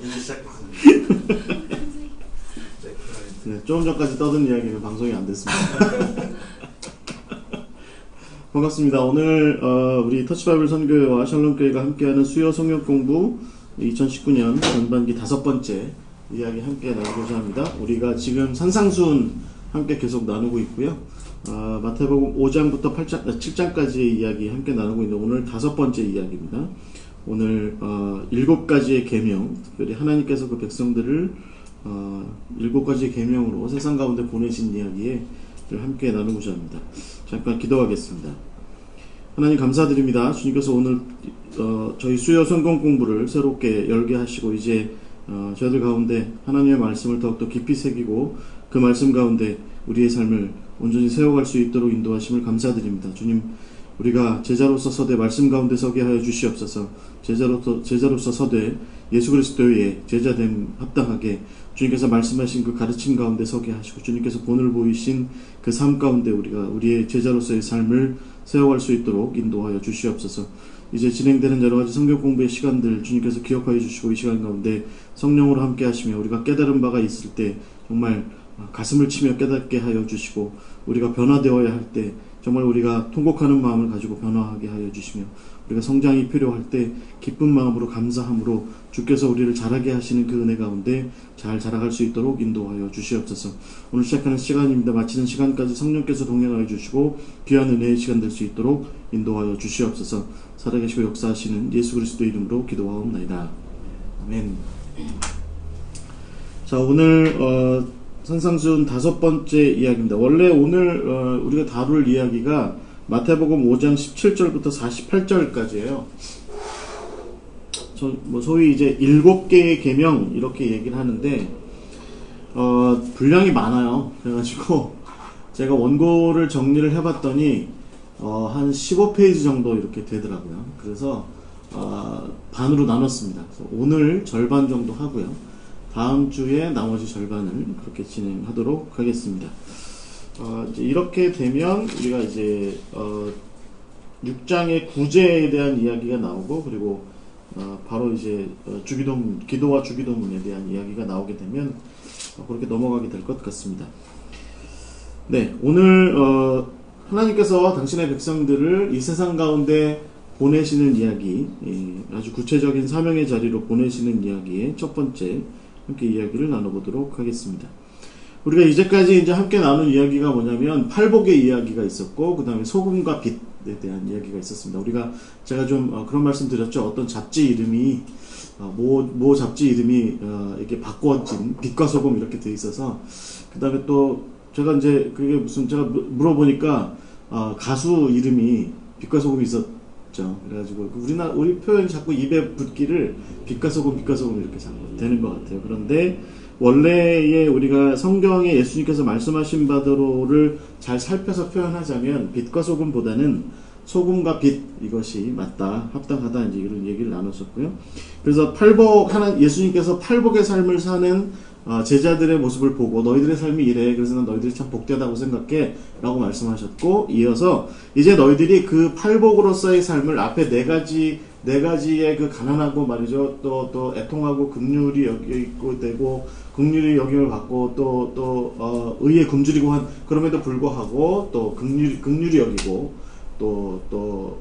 이제 시작했습니다. 네, 조금 전까지 떠든 이야기는 방송이 안 됐습니다. 반갑습니다. 오늘 우리 터치바이블 선교회와 샬롬교회가 함께하는 수요 성역 공부 2019년 전반기 5번째 이야기 함께 나누고자 합니다. 우리가 지금 산상수훈 함께 계속 나누고 있고요. 마태복음 5장부터 7장까지의 이야기 함께 나누고 있는데 오늘 5번째 이야기입니다. 오늘 7가지의 계명, 특별히 하나님께서 그 백성들을 7가지의 계명으로 세상 가운데 보내신 이야기를 함께 나누고자 합니다. 잠깐 기도하겠습니다. 하나님 감사드립니다. 주님께서 오늘 저희 수요 성경 공부를 새롭게 열게 하시고 이제 저희들 가운데 하나님의 말씀을 더욱더 깊이 새기고 그 말씀 가운데 우리의 삶을 온전히 세워갈 수 있도록 인도하심을 감사드립니다. 주님, 우리가 제자로서 서되 말씀 가운데 서게 하여 주시옵소서. 제자로서 서되 예수 그리스도의 제자됨 합당하게 주님께서 말씀하신 그 가르침 가운데 서게 하시고 주님께서 본을 보이신 그 삶 가운데 우리가 우리의 제자로서의 삶을 세워갈 수 있도록 인도하여 주시옵소서. 이제 진행되는 여러가지 성경 공부의 시간들 주님께서 기억하여 주시고 이 시간 가운데 성령으로 함께 하시며 우리가 깨달은 바가 있을 때 정말 가슴을 치며 깨닫게 하여 주시고 우리가 변화되어야 할 때 정말 우리가 통곡하는 마음을 가지고 변화하게 하여 주시며 우리가 성장이 필요할 때 기쁜 마음으로 감사함으로 주께서 우리를 자라게 하시는 그 은혜 가운데 잘 자라갈 수 있도록 인도하여 주시옵소서. 오늘 시작하는 시간입니다. 마치는 시간까지 성령께서 동행하여 주시고 귀한 은혜의 시간 될 수 있도록 인도하여 주시옵소서. 살아계시고 역사하시는 예수 그리스도 이름으로 기도하옵나이다. 아멘. 자, 오늘 산상수훈 5번째 이야기입니다. 원래 오늘 우리가 다룰 이야기가 마태복음 5장 17절부터 48절까지예요. 소위 이제 7개의 계명 이렇게 얘기를 하는데 분량이 많아요. 그래가지고 제가 원고를 정리를 해봤더니 한 15페이지 정도 이렇게 되더라고요. 그래서 반으로 나눴습니다. 그래서 오늘 절반 정도 하고요. 다음 주에 나머지 절반을 그렇게 진행하도록 하겠습니다. 이제 이렇게 되면 우리가 이제 6장의 구제에 대한 이야기가 나오고 그리고 바로 이제 기도와 주기도문에 대한 이야기가 나오게 되면 그렇게 넘어가게 될 것 같습니다. 네, 오늘 하나님께서 당신의 백성들을 이 세상 가운데 보내시는 이야기, 아주 구체적인 사명의 자리로 보내시는 이야기의 첫 번째 함께 이야기를 나눠보도록 하겠습니다. 우리가 이제까지 이제 함께 나눈 이야기가 뭐냐면 팔복의 이야기가 있었고 그 다음에 소금과 빛에 대한 이야기가 있었습니다. 제가 좀 그런 말씀 드렸죠. 어떤 잡지 이름이 모 잡지 이름이 이렇게 바꿔진 빛과 소금 이렇게 돼 있어서 그 다음에 또 제가 이제 그게 무슨 제가 물어보니까 가수 이름이 빛과 소금이 있었죠. 그래가지고 우리 표현이 자꾸 입에 붙기를 빛과 소금 이렇게 자꾸 되는 것 같아요. 그런데 원래의 우리가 성경에 예수님께서 말씀하신 바대로를 잘 살펴서 표현하자면 빛과 소금보다는 소금과 빛 이것이 맞다, 합당하다 이제 이런 얘기를 나눴었고요. 그래서 예수님께서 팔복의 삶을 사는 제자들의 모습을 보고 너희들의 삶이 이래. 그래서 난 너희들이 참 복되다고 생각해 라고 말씀하셨고 이어서 이제 너희들이 그 팔복으로서의 삶을 앞에 네 가지의 그 가난하고 말이죠. 또 애통하고 긍휼히 여기고 되고 긍휼히 여김을 받고 또 의에 굶주리고 한 그럼에도 불구하고 또 긍휼히 여기고 또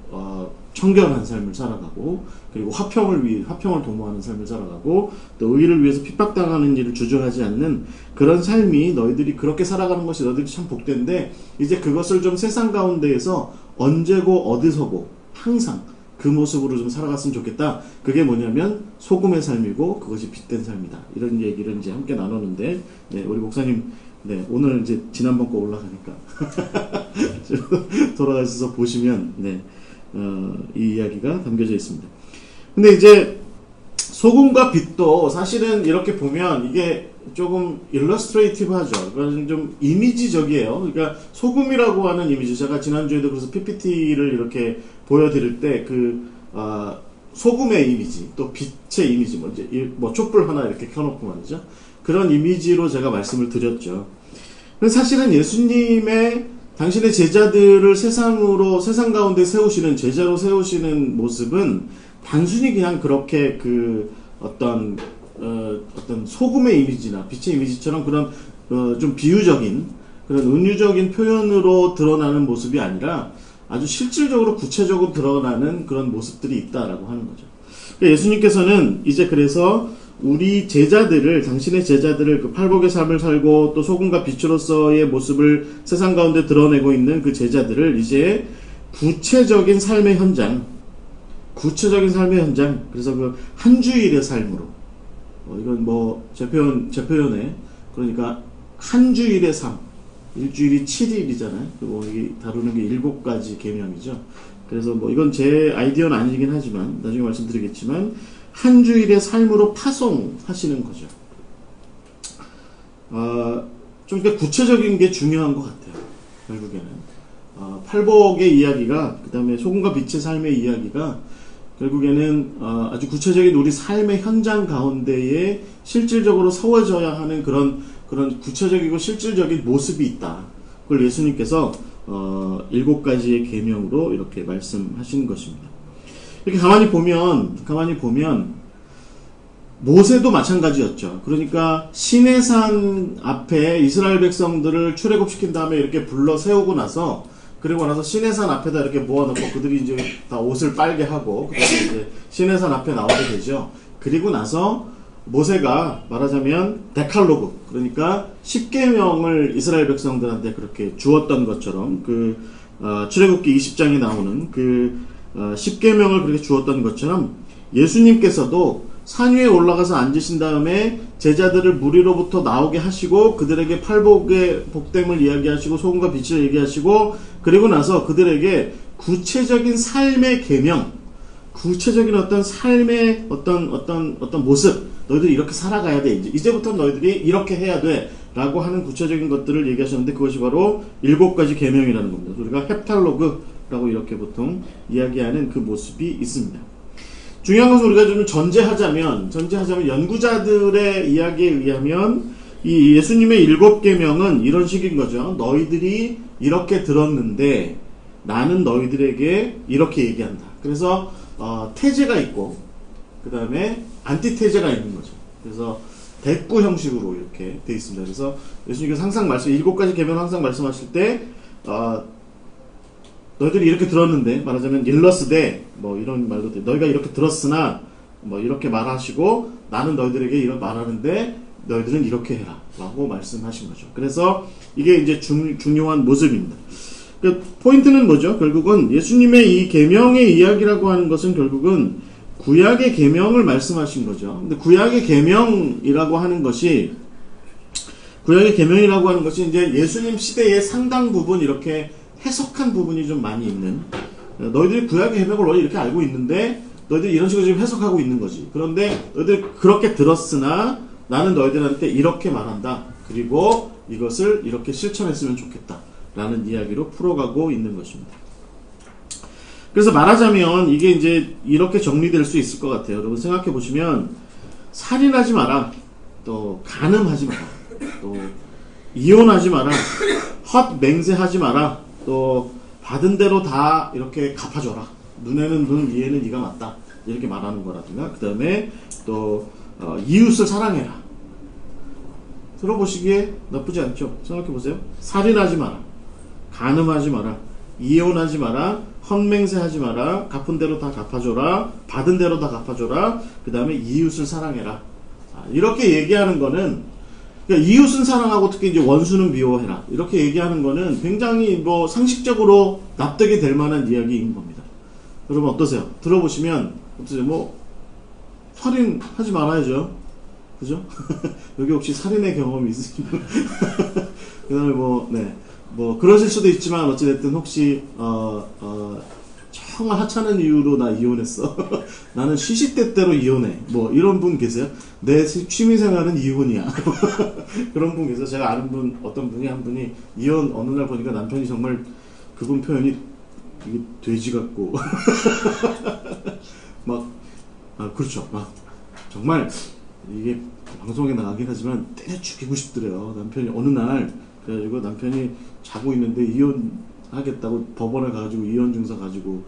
청결한 삶을 살아가고 그리고 화평을 도모하는 삶을 살아가고 또 의를 위해서 핍박당하는 일을 주저하지 않는 그런 삶이 너희들이 그렇게 살아가는 것이 너희들이 참 복된데 이제 그것을 좀 세상 가운데에서 언제고 어디서고 항상 그 모습으로 좀 살아갔으면 좋겠다. 그게 뭐냐면 소금의 삶이고 그것이 빛된 삶이다. 이런 얘기를 이제 함께 나눴는데 네, 우리 목사님 오늘 이제 지난번 거 올라가니까 돌아가셔서 보시면 이 이야기가 담겨져 있습니다. 근데 이제 소금과 빛도 사실은 이렇게 보면 이게 조금 일러스트레이티브하죠. 그러니까 좀 이미지적이에요. 그러니까 소금이라고 하는 이미지, 제가 지난주에도 그래서 PPT를 이렇게 보여드릴 때 소금의 이미지, 또 빛의 이미지, 촛불 하나 이렇게 켜놓고 말이죠. 그런 이미지로 제가 말씀을 드렸죠. 사실은 예수님의 당신의 제자들을 세상 가운데 제자로 세우시는 모습은 단순히 그냥 그렇게 어떤 어떤 소금의 이미지나 빛의 이미지처럼 그런 좀 비유적인 그런 은유적인 표현으로 드러나는 모습이 아니라 아주 실질적으로 구체적으로 드러나는 그런 모습들이 있다라고 하는 거죠. 그러니까 예수님께서는 이제 그래서 우리 제자들을, 당신의 제자들을 그 팔복의 삶을 살고 또 소금과 빛으로서의 모습을 세상 가운데 드러내고 있는 그 제자들을 이제 구체적인 삶의 현장, 그래서 그 한 주일의 삶으로, 이건 뭐 제 표현에 그러니까 한 주일의 삶, 일주일이 7일이잖아요. 그리고 여기 다루는 게 7가지 계명이죠. 그래서 뭐 이건 제 아이디어는 아니긴 하지만 나중에 말씀드리겠지만 한 주일의 삶으로 파송하시는 거죠. 좀 그러니까 구체적인 게 중요한 것 같아요. 결국에는 팔복의 이야기가, 그 다음에 소금과 빛의 삶의 이야기가 결국에는 아주 구체적인 우리 삶의 현장 가운데에 실질적으로 세워져야 하는 그런 구체적이고 실질적인 모습이 있다. 그걸 예수님께서 7가지의 계명으로 이렇게 말씀하신 것입니다. 이렇게 가만히 보면 모세도 마찬가지였죠. 그러니까 시내산 앞에 이스라엘 백성들을 출애굽시킨 다음에 이렇게 불러 세우고 나서, 그리고 나서 시내산 앞에다 이렇게 모아놓고 그들이 이제 다 옷을 빨게 하고 그다음에 이제 시내산 앞에 나오게 되죠. 그리고 나서 모세가 말하자면 데칼로그, 그러니까 10계명을 이스라엘 백성들한테 그렇게 주었던 것처럼, 그 출애굽기 20장에 나오는 그 10계명을 그렇게 주었던 것처럼 예수님께서도 산 위에 올라가서 앉으신 다음에 제자들을 무리로부터 나오게 하시고 그들에게 팔복의 복됨을 이야기하시고 소금과 빛을 얘기하시고, 그리고 나서 그들에게 구체적인 삶의 계명, 구체적인 어떤 삶의 어떤 모습, 너희들이 이렇게 살아가야 돼, 이제부터 너희들이 이렇게 해야 돼 라고 하는 구체적인 것들을 얘기하셨는데, 그것이 바로 7가지 계명이라는 겁니다. 우리가 헵탈로그라고 이렇게 보통 이야기하는 그 모습이 있습니다. 중요한 것은 우리가 좀 전제하자면 연구자들의 이야기에 의하면 이 예수님의 7계명은 이런 식인 거죠. 너희들이 이렇게 들었는데 나는 너희들에게 이렇게 얘기한다. 그래서 태제가 있고 그 다음에 안티태제가 있는 거죠. 그래서 대꾸 형식으로 이렇게 돼 있습니다. 그래서 예수님께서 항상 7가지 계명을 항상 말씀하실 때 너희들이 이렇게 들었는데, 말하자면 일러스되 뭐 이런 말도 돼. 너희가 이렇게 들었으나 뭐 이렇게 말하시고 나는 너희들에게 이런 말하는데 너희들은 이렇게 해라 라고 말씀하신 거죠. 그래서 이게 이제 중요한 모습입니다. 그 포인트는 뭐죠? 결국은 예수님의 이 계명의 이야기라고 하는 것은 결국은 구약의 계명을 말씀하신 거죠. 근데 구약의 계명이라고 하는 것이 이제 예수님 시대의 상당 부분 이렇게 해석한 부분이 좀 많이 있는, 너희들이 구약의 계명을 원래 이렇게 알고 있는데 너희들이 이런 식으로 지금 해석하고 있는 거지. 그런데 너희들이 그렇게 들었으나 나는 너희들한테 이렇게 말한다. 그리고 이것을 이렇게 실천했으면 좋겠다 라는 이야기로 풀어가고 있는 것입니다. 그래서 말하자면 이게 이제 이렇게 정리될 수 있을 것 같아요. 여러분 생각해 보시면, 살인하지 마라, 또 간음하지 마라, 또 이혼하지 마라, 헛맹세하지 마라, 또 받은 대로 다 이렇게 갚아줘라, 눈에는 눈, 이에는 이가 맞다, 이렇게 말하는 거라든가, 그 다음에 또 이웃을 사랑해라. 들어보시기에 나쁘지 않죠? 생각해보세요. 살인하지 마라, 간음하지 마라, 이혼하지 마라, 헛맹세하지 마라, 갚은 대로 다 갚아줘라, 받은 대로 다 갚아줘라, 그 다음에 이웃을 사랑해라. 이렇게 얘기하는 거는, 그러니까 이웃은 사랑하고 특히 이제 원수는 미워해라, 이렇게 얘기하는 거는 굉장히 뭐 상식적으로 납득이 될 만한 이야기인 겁니다. 여러분 어떠세요? 들어보시면 어떠세요? 뭐 살인하지 말아야죠, 그죠? 여기 혹시 살인의 경험이 있으시면 그 다음에 뭐 그러실 수도 있지만 어찌됐든 혹시 정말 하찮은 이유로 나 이혼했어 나는 시시때때로 이혼해, 뭐 이런 분 계세요? 내 취미생활은 이혼이야 그런 분 계세요? 제가 아는 분, 어떤 분이 한 분이 이혼 어느 날 보니까 남편이 정말, 그분 표현이 이게 돼지 같고 그렇죠, 막 정말 이게 방송에 나가긴 하지만 때려 죽이고 싶더래요. 남편이 어느 날, 그래가지고 남편이 자고 있는데 이혼하겠다고 법원에 가가지고 이혼 증서 가지고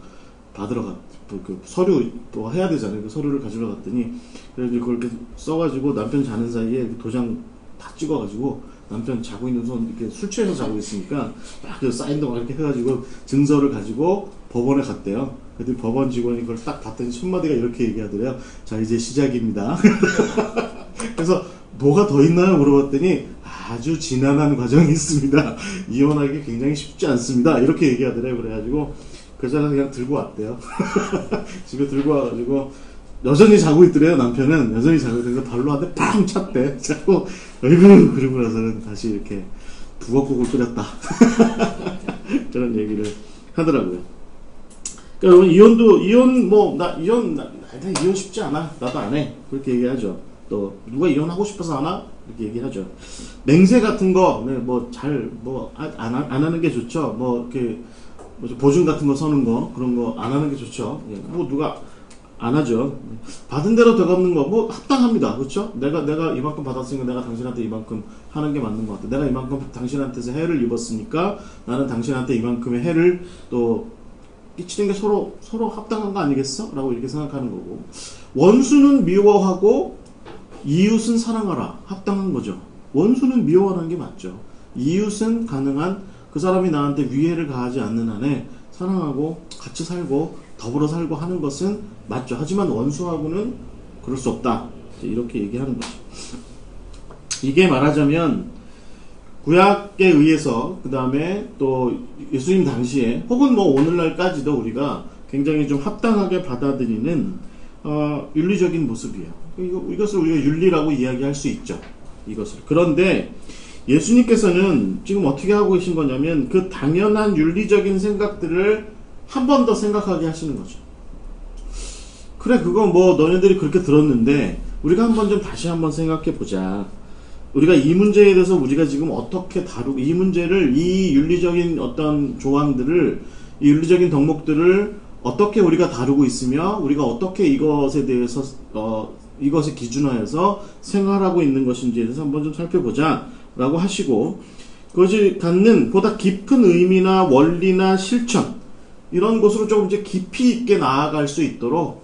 받으러 그 서류 또 해야 되잖아요. 그 서류를 가지러 갔더니 그래서 그걸 이렇게 써가지고 남편 자는 사이에 도장 다 찍어가지고 남편 자고 있는 손 이렇게 술 취해서 자고 있으니까 막 그 사인도 막 이렇게 해가지고 증서를 가지고 법원에 갔대요. 그랬더니 법원 직원이 그걸 딱 봤더니 손마디가 이렇게 얘기하더래요. 자, 이제 시작입니다. 그래서 뭐가 더 있나요? 물어봤더니 아주 지난한 과정이 있습니다. 이혼하기 굉장히 쉽지 않습니다. 이렇게 얘기하더래요. 그래가지고 그 사람 그냥 들고 왔대요. 집에 들고 와가지고 여전히 자고 있더래요. 남편은 여전히 자고 있더래요. 발로 한 대 팡 찼대. 자꾸 어이구 그러고 나서는 다시 이렇게 북엇국을 끓였다. 그런 얘기를 하더라고요. 그러니까 이혼 나 이혼 쉽지 않아. 나도 안 해. 그렇게 얘기하죠. 또 누가 이혼하고 싶어서 하나? 이렇게 얘기하죠. 맹세 같은 거 안 하는 게 좋죠. 이렇게 보증 같은 거 서는 거 그런 거 안 하는 게 좋죠. 누가 안 하죠. 받은 대로 되갚는 거 합당합니다. 그렇죠? 내가 이만큼 받았으니까 내가 당신한테 이만큼 하는 게 맞는 것 같아. 내가 이만큼 당신한테서 해를 입었으니까 나는 당신한테 이만큼의 해를 또 끼치는 게 서로 합당한 거 아니겠어? 라고 이렇게 생각하는 거고, 원수는 미워하고 이웃은 사랑하라. 합당한 거죠. 원수는 미워하는 게 맞죠. 이웃은 가능한 그 사람이 나한테 위해를 가하지 않는 한에 사랑하고 같이 살고 더불어 살고 하는 것은 맞죠. 하지만 원수하고는 그럴 수 없다. 이렇게 얘기하는 거죠. 이게 말하자면 구약에 의해서 그 다음에 또 예수님 당시에 혹은 오늘날까지도 우리가 굉장히 좀 합당하게 받아들이는 윤리적인 모습이에요. 이것을 우리가 윤리라고 이야기할 수 있죠. 이것을. 그런데 예수님께서는 지금 어떻게 하고 계신 거냐면 그 당연한 윤리적인 생각들을 한 번 더 생각하게 하시는 거죠. 그래, 그거 너네들이 그렇게 들었는데 우리가 다시 한번 생각해 보자. 우리가 이 문제에 대해서 우리가 지금 어떻게 다루고, 이 문제를, 이 윤리적인 어떤 조항들을, 이 윤리적인 덕목들을 어떻게 우리가 다루고 있으며 우리가 어떻게 이것에 대해서 이것에 기준화해서 생활하고 있는 것인지에 대해서 한번 좀 살펴보자 라고 하시고, 그것이 갖는 보다 깊은 의미나 원리나 실천 이런 것으로 조금 이제 깊이 있게 나아갈 수 있도록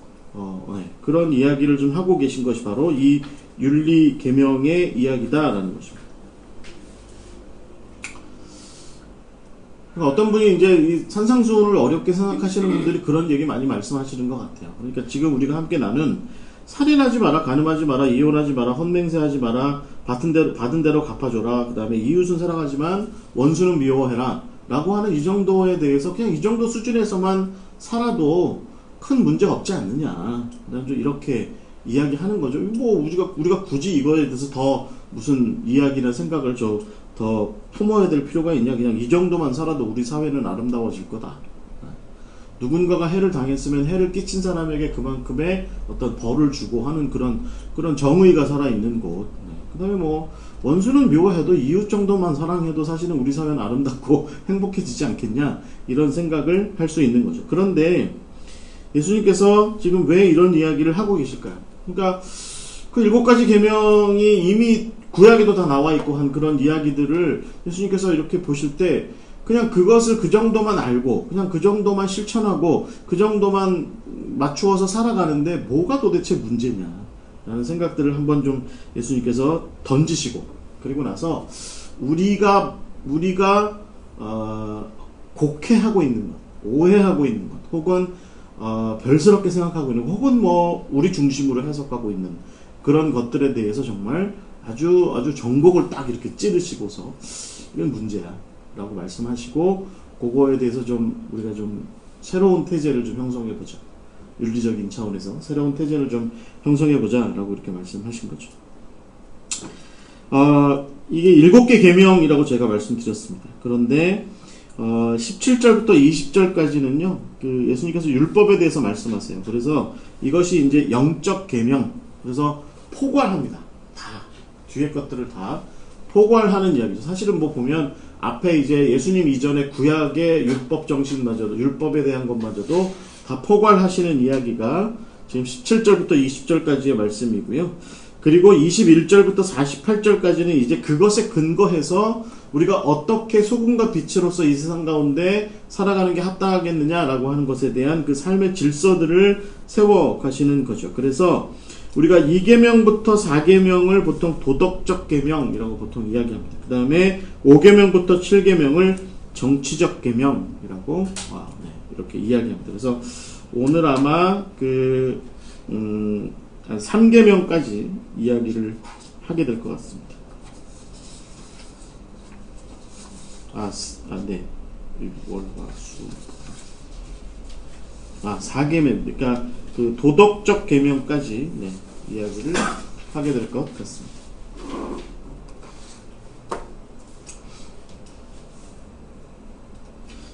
그런 이야기를 좀 하고 계신 것이 바로 이 윤리 계명의 이야기다라는 것입니다. 그러니까 어떤 분이 이제 이 산상수훈을 어렵게 생각하시는 분들이 그런 얘기 많이 말씀하시는 것 같아요. 그러니까 지금 우리가 함께 나눈 살인하지 마라, 간음하지 마라, 이혼하지 마라, 헛맹세하지 마라, 받은 대로 갚아줘라, 그 다음에 이웃은 사랑하지만 원수는 미워해라 라고 하는 이 정도에 대해서 그냥 이 정도 수준에서만 살아도 큰 문제가 없지 않느냐, 좀 이렇게 이야기하는 거죠. 우리가 굳이 이거에 대해서 더 무슨 이야기나 생각을 더 품어야 될 필요가 있냐. 그냥 이 정도만 살아도 우리 사회는 아름다워질 거다. 누군가가 해를 당했으면 해를 끼친 사람에게 그만큼의 어떤 벌을 주고 하는 그런 정의가 살아있는 곳. 그 다음에 원수는 미워해도 이웃 정도만 사랑해도 사실은 우리 사회는 아름답고 행복해지지 않겠냐, 이런 생각을 할 수 있는 거죠. 그런데 예수님께서 지금 왜 이런 이야기를 하고 계실까요? 그러니까 그 7가지 계명이 이미 구약에도 다 나와 있고 한 그런 이야기들을 예수님께서 이렇게 보실 때 그냥 그것을 그 정도만 알고 그냥 그 정도만 실천하고 그 정도만 맞추어서 살아가는데 뭐가 도대체 문제냐 라는 생각들을 한번 좀 예수님께서 던지시고, 그리고 나서 우리가 곡해하고 있는 것, 오해하고 있는 것, 혹은 별스럽게 생각하고 있는 것, 혹은 우리 중심으로 해석하고 있는 그런 것들에 대해서 정말 아주 정곡을 딱 이렇게 찌르시고서 이건 문제야 라고 말씀하시고, 그거에 대해서 우리가 새로운 태제를 좀 형성해보자, 윤리적인 차원에서 새로운 태제를 좀 형성해보자 라고 이렇게 말씀하신 거죠. 이게 7개 계명이라고 제가 말씀드렸습니다. 그런데 17절부터 20절까지는요, 그 예수님께서 율법에 대해서 말씀하세요. 그래서 이것이 이제 영적 계명, 그래서 포괄합니다. 다 뒤에 것들을 다 포괄하는 이야기죠. 사실은 보면 앞에 이제 예수님 이전에 구약의 율법 정신마저도, 율법에 대한 것마저도 다 포괄하시는 이야기가 지금 17절부터 20절까지의 말씀이고요. 그리고 21절부터 48절까지는 이제 그것에 근거해서 우리가 어떻게 소금과 빛으로서 이 세상 가운데 살아가는 게 합당하겠느냐라고 하는 것에 대한 그 삶의 질서들을 세워 가시는 거죠. 그래서 우리가 2계명부터 4계명을 보통 도덕적 계명이라고 보통 이야기합니다. 그 다음에 5계명부터 7계명을 정치적 계명이라고 이렇게 이야기합니다. 그래서 오늘 아마 한 3계명까지 이야기를 하게 될 것 같습니다. 네. 월화수. 4계명. 그러니까 그 도덕적 계명까지 이야기를 하게 될 것 같습니다.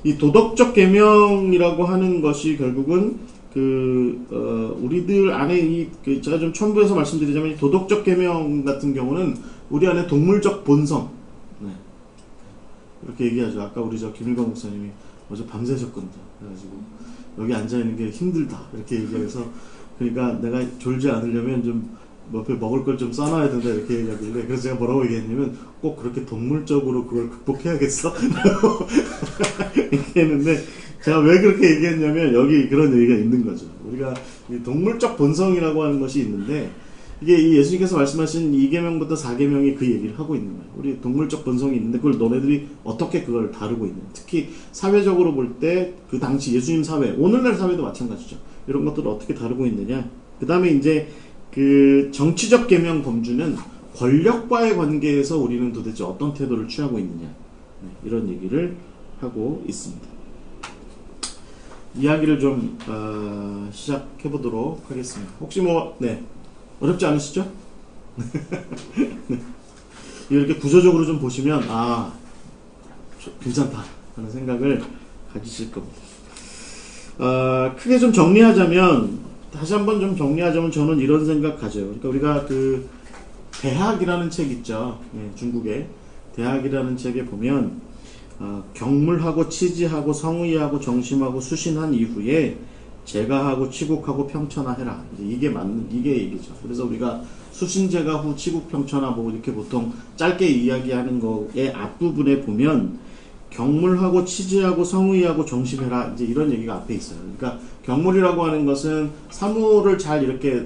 이 도덕적 계명이라고 하는 것이 결국은 우리들 안에 제가 좀 첨부해서 말씀드리자면 이 도덕적 계명 같은 경우는 우리 안에 동물적 본성, 이렇게 얘기하죠. 아까 우리 김일광 목사님이 어제 밤새셨거든요. 그래가지고 여기 앉아 있는 게 힘들다 이렇게 얘기해서, 그러니까 내가 졸지 않으려면 좀 옆에 먹을 걸 좀 써놔야 된다 이렇게 얘기하길래, 그래서 제가 뭐라고 얘기했냐면 꼭 그렇게 동물적으로 그걸 극복해야겠어 이렇게 했는데, 제가 왜 그렇게 얘기했냐면 여기 그런 얘기가 있는 거죠. 우리가 이 동물적 본성이라고 하는 것이 있는데, 이게 이 예수님께서 말씀하신 2계명부터 4계명이 그 얘기를 하고 있는 거예요. 우리 동물적 본성이 있는데 그걸 너네들이 어떻게 그걸 다루고 있느냐. 특히 사회적으로 볼 때 그 당시 예수님 사회, 오늘날 사회도 마찬가지죠. 이런 것들을 어떻게 다루고 있느냐. 그 다음에 이제 그 정치적 계명 범주는 권력과의 관계에서 우리는 도대체 어떤 태도를 취하고 있느냐. 이런 얘기를 하고 있습니다. 이야기를 좀 시작해 보도록 하겠습니다. 혹시 어렵지 않으시죠? 이렇게 구조적으로 좀 보시면 괜찮다 하는 생각을 가지실 겁니다. 크게 좀 정리하자면, 다시 한번 좀 정리하자면 저는 이런 생각 가져요. 그러니까 우리가 그 대학이라는 책 있죠. 중국의 대학이라는 책에 보면 경물하고 치지하고 성의하고 정심하고 수신한 이후에 제가하고 치국하고 평천하해라. 이게 얘기죠. 그래서 우리가 수신제가 후 치국평천하 이렇게 보통 짧게 이야기하는 거의 앞부분에 보면 경물하고 치지하고 성의하고 정심해라. 이제 이런 얘기가 앞에 있어요. 그러니까 경물이라고 하는 것은 사물을 잘 이렇게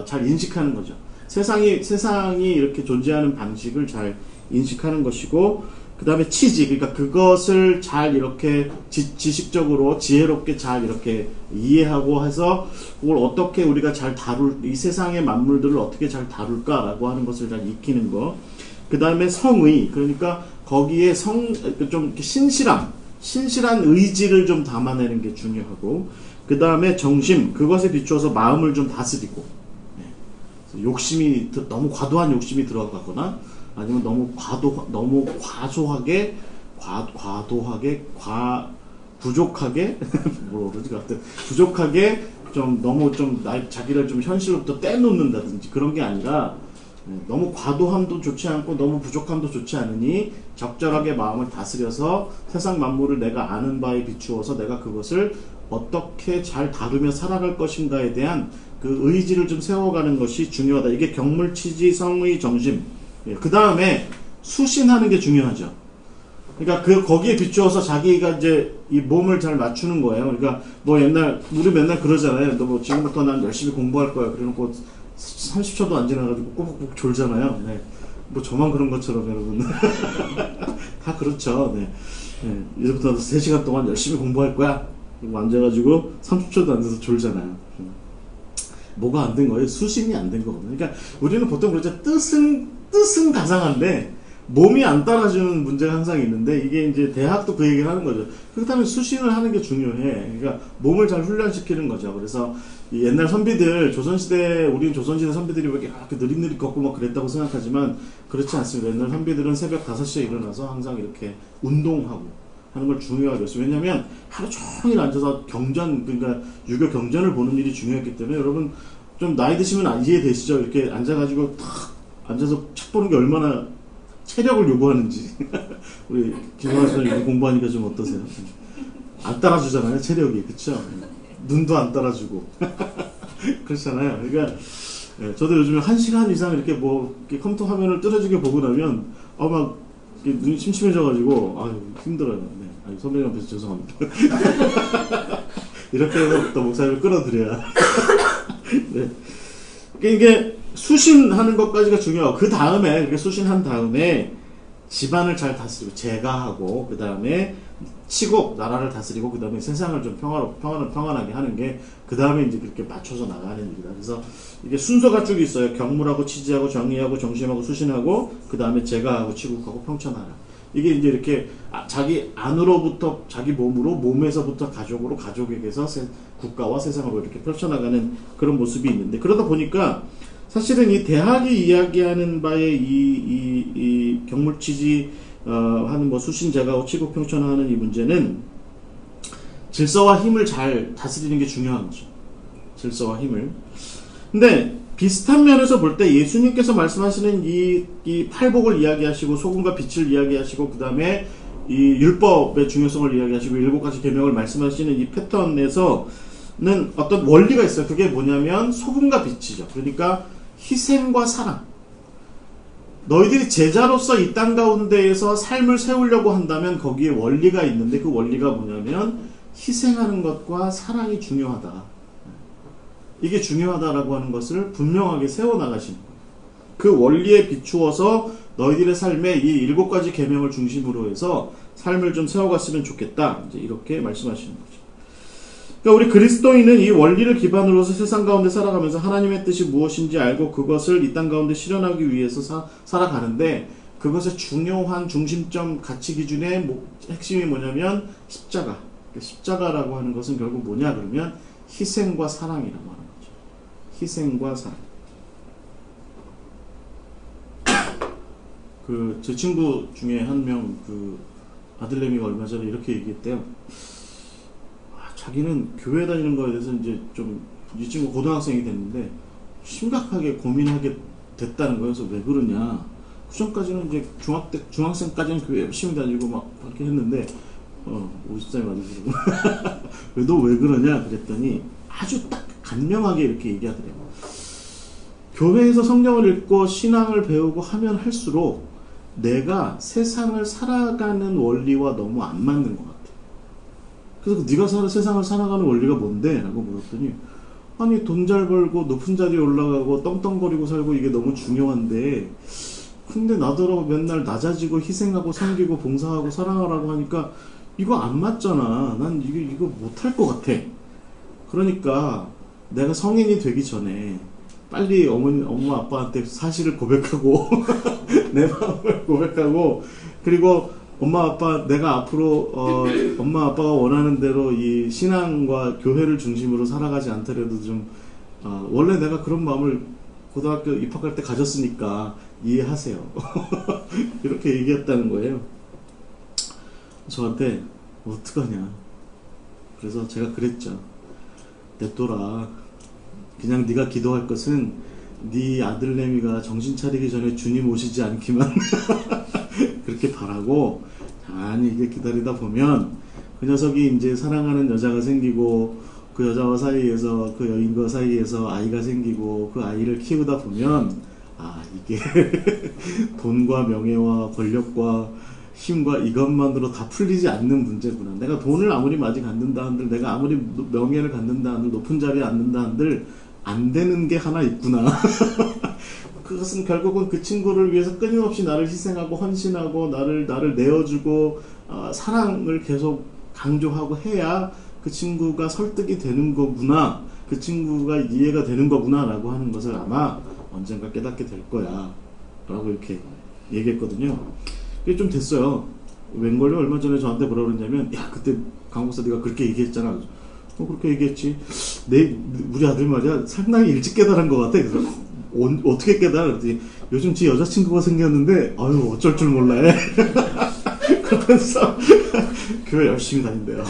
잘 인식하는 거죠. 세상이 이렇게 존재하는 방식을 잘 인식하는 것이고, 그 다음에 치지, 그러니까 그것을 잘 이렇게 지식적으로 지혜롭게 잘 이렇게 이해하고 해서 그걸 어떻게 우리가 잘 이 세상의 만물들을 어떻게 잘 다룰까라고 하는 것을 잘 익히는 거. 그 다음에 성의, 그러니까 거기에 좀 신실한 의지를 좀 담아내는 게 중요하고, 그 다음에 정심, 그것에 비추어서 마음을 좀 다스리고, 욕심이 너무 과도한 욕심이 들어가거나 아니면 너무 과소하게 부족하게 부족하게 좀 너무 자기를 좀 현실로부터 떼놓는다든지 그런 게 아니라, 너무 과도함도 좋지 않고 너무 부족함도 좋지 않으니 적절하게 마음을 다스려서 세상 만물을 내가 아는 바에 비추어서 내가 그것을 어떻게 잘 다루며 살아갈 것인가에 대한 그 의지를 좀 세워가는 것이 중요하다. 이게 경물치지 성의 정심. 그 다음에 수신하는 게 중요하죠. 그러니까 거기에 비추어서 자기가 이제 이 몸을 잘 맞추는 거예요. 그러니까 우리 맨날 그러잖아요. 너 지금부터 난 열심히 공부할 거야. 그래놓고 30초도 안 지나가지고 꼬북꼬북 졸잖아요. 저만 그런 것처럼 여러분. 다 그렇죠. 이제부터 3시간 동안 열심히 공부할 거야. 그리고 앉아가지고 30초도 안 돼서 졸잖아요. 뭐가 안 된 거예요? 수신이 안 된 거거든요. 그러니까 우리는 보통 그렇죠. 뜻은 가상한데 몸이 안 따라주는 문제가 항상 있는데, 이게 이제 대학도 그 얘기를 하는 거죠. 그렇다면 수신을 하는 게 중요해. 그러니까 몸을 잘 훈련시키는 거죠. 그래서 옛날 선비들, 우리 조선시대 선비들이 왜 이렇게 느릿느릿 걷고 막 그랬다고 생각하지만 그렇지 않습니다. 옛날 선비들은 새벽 5시에 일어나서 항상 이렇게 운동하고 하는 걸 중요하게 했어요. 왜냐면 하루 종일 앉아서 그러니까 유교 경전을 보는 일이 중요했기 때문에, 여러분 좀 나이 드시면 이해되시죠? 이렇게 앉아가지고 탁 앉아서 책 보는 게 얼마나 체력을 요구하는지. 우리 김영하 선생님 공부하니까 좀 어떠세요? 안 따라주잖아요, 체력이. 그쵸? 눈도 안 따라주고. 그렇잖아요. 그러니까 네, 저도 요즘에 1시간 이상 이렇게 뭐 이렇게 컴퓨터 화면을 뚫어지게 보고 나면 막 눈이 침침해져가지고 힘들어요. 네. 선배님 앞에서 죄송합니다. 이렇게 해서 또 목사님을 끌어들여야. 네. 이게 수신하는 것까지가 중요하고 그 다음에 이렇게 수신한 다음에 집안을 잘 다스리고 제가하고 그 다음에 치고 나라를 다스리고 그 다음에 세상을 좀 평안하게 하는 게 그 다음에 이제 그렇게 맞춰서 나가는 일이다. 그래서 이게 순서가 쭉 있어요. 경물하고 치지하고 정의하고 정심하고 수신하고 그 다음에 제가하고 치국하고 평천하라. 이게 이제 이렇게 자기 안으로부터 자기 몸으로 몸에서부터 가족으로 가족에게서 국가와 세상으로 이렇게 펼쳐나가는 그런 모습이 있는데 그러다 보니까 사실은 이 대학이 이야기하는 바의 이 경물치지 하는 뭐 수신제가하고 치국평천하는 이 문제는 질서와 힘을 잘 다스리는 게 중요한 거죠. 질서와 힘을. 근데 비슷한 면에서 볼 때 예수님께서 말씀하시는 이 팔복을 이야기하시고 소금과 빛을 이야기하시고 그 다음에 이 율법의 중요성을 이야기하시고 7가지 계명을 말씀하시는 이 패턴에서는 어떤 원리가 있어요. 그게 뭐냐면 소금과 빛이죠. 그러니까 희생과 사랑. 너희들이 제자로서 이 땅 가운데에서 삶을 세우려고 한다면 거기에 원리가 있는데 그 원리가 뭐냐면 희생하는 것과 사랑이 중요하다. 이게 중요하다라고 하는 것을 분명하게 세워나가시는 거예요. 그 원리에 비추어서 너희들의 삶에 이 7가지 계명을 중심으로 해서 삶을 좀 세워갔으면 좋겠다. 이제 이렇게 말씀하시는 거죠. 그러니까 우리 그리스도인은 이 원리를 기반으로 해서 세상 가운데 살아가면서 하나님의 뜻이 무엇인지 알고 그것을 이 땅 가운데 실현하기 위해서 살아가는데 그것의 중요한 중심점 가치 기준의 핵심이 뭐냐면 십자가. 십자가라고 하는 것은 결국 뭐냐 그러면 희생과 사랑이라고 하는 거죠. 희생과 사랑. 제 친구 중에 한 명 아들내미가 얼마 전에 이렇게 얘기했대요. 자기는 교회 다니는 거에 대해서 이제 이 친구 고등학생이 됐는데 심각하게 고민하게 됐다는 거예요. 그래서 왜 그러냐. 그 전까지는 이제 중학생까지는 교회 열심히 다니고 막 그렇게 했는데 50살이 맞으시고 왜 너 왜 그러냐 그랬더니 아주 딱 간명하게 이렇게 얘기하더래요. 교회에서 성경을 읽고 신앙을 배우고 하면 할수록 내가 세상을 살아가는 원리와 너무 안 맞는 것 같아. 그래서 네가 세상을 살아가는 원리가 뭔데? 라고 물었더니 아니 돈 잘 벌고 높은 자리에 올라가고 떵떵거리고 살고 이게 너무 중요한데 근데 나더러 맨날 낮아지고 희생하고 섬기고 봉사하고 사랑하라고 하니까 이거 안 맞잖아. 난 이거 못할 것 같아. 그러니까 내가 성인이 되기 전에 빨리 엄마 아빠한테 사실을 고백하고 내 마음을 고백하고 그리고 엄마 아빠 내가 앞으로 엄마 아빠가 원하는 대로 이 신앙과 교회를 중심으로 살아가지 않더라도 좀 원래 내가 그런 마음을 고등학교 입학할 때 가졌으니까 이해하세요. 이렇게 얘기했다는 거예요. 저한테 어떡하냐. 그래서 제가 그랬죠. 냅둬라. 그냥 네가 기도할 것은 네 아들내미가 정신 차리기 전에 주님 오시지 않기만 그렇게 바라고 가만히 이게 기다리다 보면 그 녀석이 이제 사랑하는 여자가 생기고 그 여자와 사이에서 그 여인과 사이에서 아이가 생기고 그 아이를 키우다 보면 이게 돈과 명예와 권력과 힘과 이것만으로 다 풀리지 않는 문제구나. 내가 돈을 아무리 많이 갖는다 한들 내가 아무리 명예를 갖는다 한들 높은 자리에 앉는다 한들 안 되는 게 하나 있구나. 그것은 결국은 그 친구를 위해서 끊임없이 나를 희생하고 헌신하고 나를 내어주고 사랑을 계속 강조하고 해야 그 친구가 설득이 되는 거구나. 그 친구가 이해가 되는 거구나 라고 하는 것을 아마 언젠가 깨닫게 될 거야 라고 이렇게 얘기했거든요. 그게 좀 됐어요. 웬걸요? 얼마 전에 저한테 뭐라 그랬냐면 야 그때 강목사 네가 그렇게 얘기했잖아. 그렇게 얘기했지. 우리 아들 말이야 상당히 일찍 깨달은 것 같아. 그래서 어떻게 깨달아? 그랬더니 요즘 지 여자친구가 생겼는데 어쩔 줄 몰라 해. 그러면서 교회 열심히 다닌대요.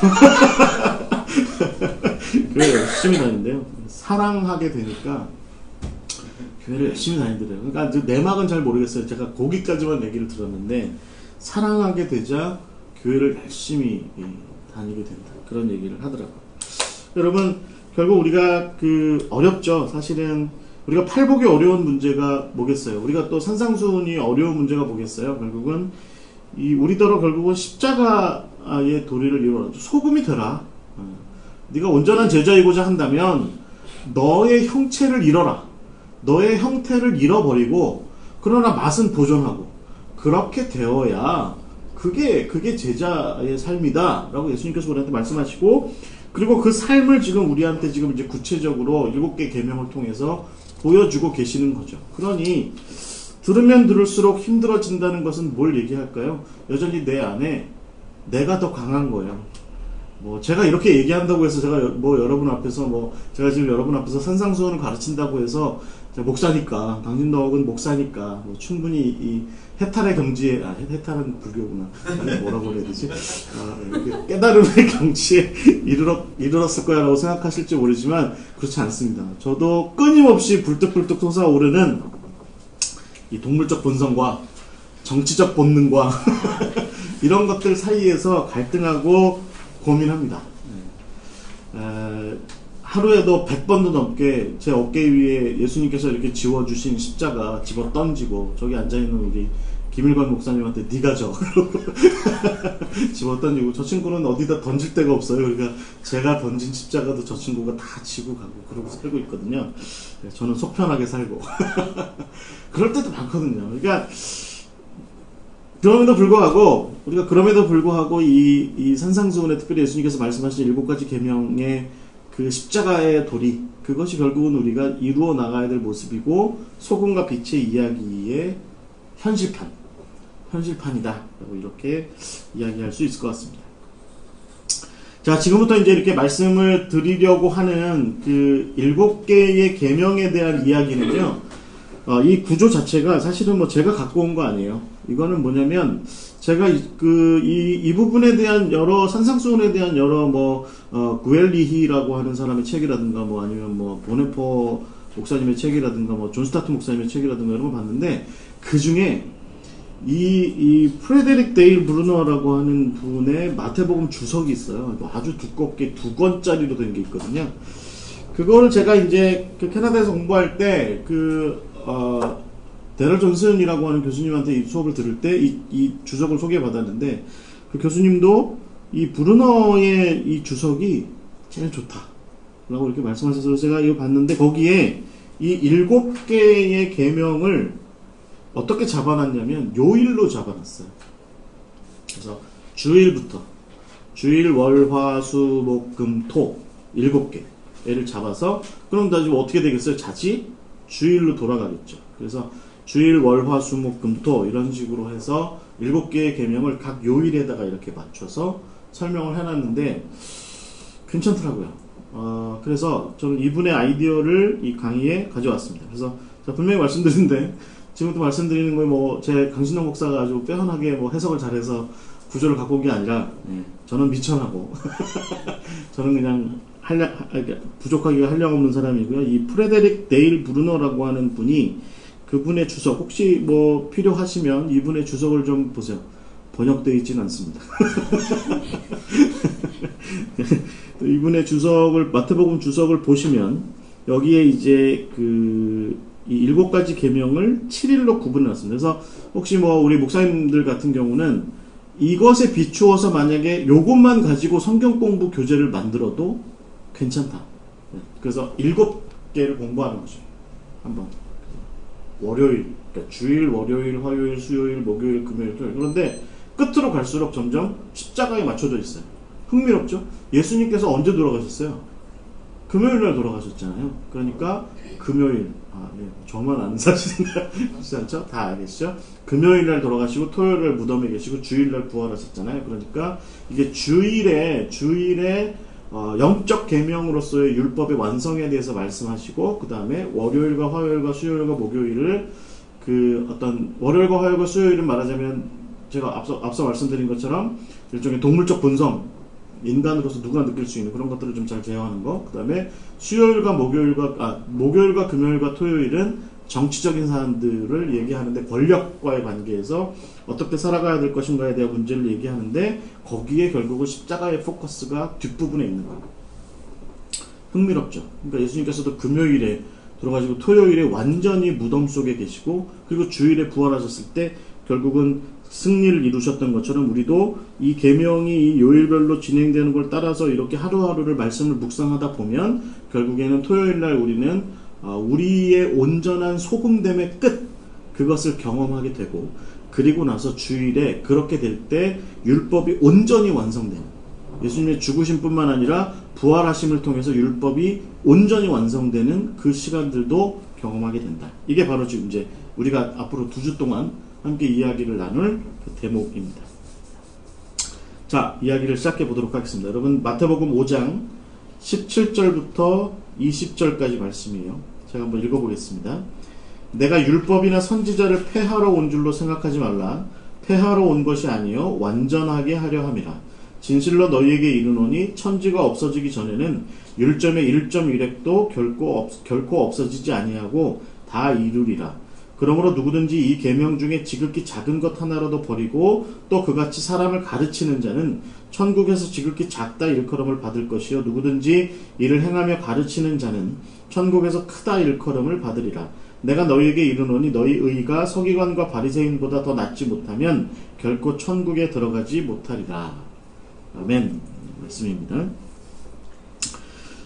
교회 열심히 다닌대요. 사랑하게 되니까 교회를 열심히 다니더래요. 그러니까 내막은 잘 모르겠어요. 제가 거기까지만 얘기를 들었는데 사랑하게 되자 교회를 열심히 다니게 된다. 그런 얘기를 하더라고요. 여러분 결국 우리가 어렵죠. 사실은 우리가 팔복이 어려운 문제가 뭐겠어요? 우리가 또 산상수훈이 어려운 문제가 뭐겠어요? 결국은 우리더러 결국은 십자가의 도리를 이루라. 소금이 되라. 네가 온전한 제자이고자 한다면 너의 형체를 잃어라. 너의 형태를 잃어버리고 그러나 맛은 보존하고 그렇게 되어야 그게 제자의 삶이다 라고 예수님께서 우리한테 말씀하시고, 그리고 그 삶을 지금 우리한테 지금 이제 구체적으로 7개 계명을 통해서 보여주고 계시는 거죠. 그러니 들으면 들을수록 힘들어진다는 것은 뭘 얘기할까요? 여전히 내 안에 내가 더 강한 거예요. 제가 이렇게 얘기한다고 해서 제가 여러분 앞에서 제가 지금 여러분 앞에서 산상수훈을 가르친다고 해서 목사니까, 당신덕은 목사니까 충분히 이 해탈의 경지에, 해탈은 불교구나. 뭐라고 해야 되지? 깨달음의 경지에 이르렀을 거야 라고 생각하실지 모르지만 그렇지 않습니다. 저도 끊임없이 불뚝불뚝 솟아오르는 이 동물적 본성과 정치적 본능과 이런 것들 사이에서 갈등하고 고민합니다. 하루에도 100번도 넘게 제 어깨 위에 예수님께서 이렇게 지워주신 십자가 집어 던지고, 저기 앉아있는 우리 김일관 목사님한테 네가 져 집어 던지고, 저 친구는 어디다 던질 데가 없어요. 그러니까 제가 던진 십자가도 저 친구가 다 지고 가고 그러고 살고 있거든요. 저는 속편하게 살고 그럴 때도 많거든요. 그러니까 그럼에도 불구하고 이 산상수훈에 특별히 예수님께서 말씀하신 7가지 계명의 그 십자가의 도리, 그것이 결국은 우리가 이루어 나가야 될 모습이고 소금과 빛의 이야기의 현실판이다 라고 이렇게 이야기할 수 있을 것 같습니다. 자, 지금부터 이제 이렇게 말씀을 드리려고 하는 그 7개의 계명에 대한 이야기는요, 이 구조 자체가 사실은 제가 갖고 온 거 아니에요. 이거는 뭐냐면, 제가 이 부분에 대한 산상수훈에 대한 구엘리히라고 하는 사람의 책이라든가, 아니면 보네퍼 목사님의 책이라든가, 존 스타트 목사님의 책이라든가 이런 걸 봤는데, 그 중에 이 프레데릭 데일 브루너라고 하는 분의 마태복음 주석이 있어요. 아주 두껍게 2권짜리로 된 게 있거든요. 그거를 제가 이제 캐나다에서 공부할 때 데럴 존슨이라고 하는 교수님한테 이 수업을 들을 때 이 주석을 소개받았는데, 그 교수님도 이 브루너의 이 주석이 제일 좋다 라고 이렇게 말씀하셔서 제가 이거 봤는데, 거기에 이 7개의 계명을 어떻게 잡아놨냐면 요일로 잡아놨어요. 그래서 주일, 월, 화, 수, 목, 금, 토 7개를 잡아서, 그럼 다시 어떻게 되겠어요? 자지 주일로 돌아가겠죠. 그래서 주일, 월, 화, 수, 목, 금, 토 이런 식으로 해서 7개의 계명을 각 요일에다가 이렇게 맞춰서 설명을 해놨는데 괜찮더라고요. 그래서 저는 이분의 아이디어를 이 강의에 가져왔습니다. 그래서 제가 분명히 말씀드리는데, 지금부터 말씀드리는 거에 제 강신동 목사가 아주 빼어나게 해석을 잘해서 구조를 갖고 온 게 아니라, 저는 미천하고 저는 그냥 부족하기가 한량없는 사람이고요. 이 프레데릭 데일 브루너라고 하는 분이, 그분의 주석 혹시 필요하시면 이분의 주석을 좀 보세요. 번역되어 있지는 않습니다. 이분의 마태복음 주석을 보시면 여기에 이제 이 7가지 계명을 7일로 구분해놨습니다. 그래서 혹시 우리 목사님들 같은 경우는 이것에 비추어서 만약에 요것만 가지고 성경 공부 교재를 만들어도 괜찮다. 그래서 7개를 공부하는 거죠. 한번 월요일, 그러니까 주일, 월요일, 화요일, 수요일, 목요일, 금요일, 토요일. 그런데 끝으로 갈수록 점점 십자가에 맞춰져 있어요. 흥미롭죠? 예수님께서 언제 돌아가셨어요? 금요일날 돌아가셨잖아요. 그러니까 금요일, 저만 아는 사실인가요? 그렇지 않죠? 다 알겠죠? 금요일날 돌아가시고 토요일날 무덤에 계시고 주일날 부활하셨잖아요. 그러니까 이게 주일에 영적 계명으로서의 율법의 완성에 대해서 말씀하시고, 그 다음에 월요일과 화요일과 수요일과 목요일을 월요일과 화요일과 수요일은 말하자면 제가 앞서 말씀드린 것처럼 일종의 동물적 본성, 인간으로서 누구나 느낄 수 있는 그런 것들을 좀 잘 제어하는 거. 그 다음에 수요일과 목요일과 금요일과 토요일은 정치적인 사안들을 얘기하는데, 권력과의 관계에서 어떻게 살아가야 될 것인가에 대한 문제를 얘기하는데, 거기에 결국은 십자가의 포커스가 뒷부분에 있는 거예요. 흥미롭죠? 그러니까 예수님께서도 금요일에 들어가시고 토요일에 완전히 무덤 속에 계시고 그리고 주일에 부활하셨을 때 결국은 승리를 이루셨던 것처럼 우리도 이 계명이 이 요일별로 진행되는 걸 따라서 이렇게 하루하루를 말씀을 묵상하다 보면 결국에는 토요일날 우리는 우리의 온전한 소금됨의 끝 그것을 경험하게 되고 그리고 나서 주일에 그렇게 될 때 율법이 온전히 완성되는 예수님의 죽으심 뿐만 아니라 부활하심을 통해서 율법이 온전히 완성되는 그 시간들도 경험하게 된다. 이게 바로 지금 이제 우리가 앞으로 2주 동안 함께 이야기를 나눌 그 대목입니다. 자, 이야기를 시작해 보도록 하겠습니다. 여러분, 마태복음 5장 17절부터 20절까지 말씀이에요. 제가 한번 읽어보겠습니다. 내가 율법이나 선지자를 폐하러 온 줄로 생각하지 말라. 폐하러 온 것이 아니요 완전하게 하려 함이라. 진실로 너희에게 이르노니 천지가 없어지기 전에는 율점의 1.1획도 결코 없어지지 아니하고 다 이루리라. 그러므로 누구든지 이 계명 중에 지극히 작은 것 하나라도 버리고 또 그같이 사람을 가르치는 자는 천국에서 지극히 작다 일컬음을 받을 것이요 누구든지 이를 행하며 가르치는 자는 천국에서 크다 일컬음을 받으리라. 내가 너희에게 이르노니 너희 의가 서기관과 바리새인보다 더 낫지 못하면 결코 천국에 들어가지 못하리라. 아멘. 말씀입니다.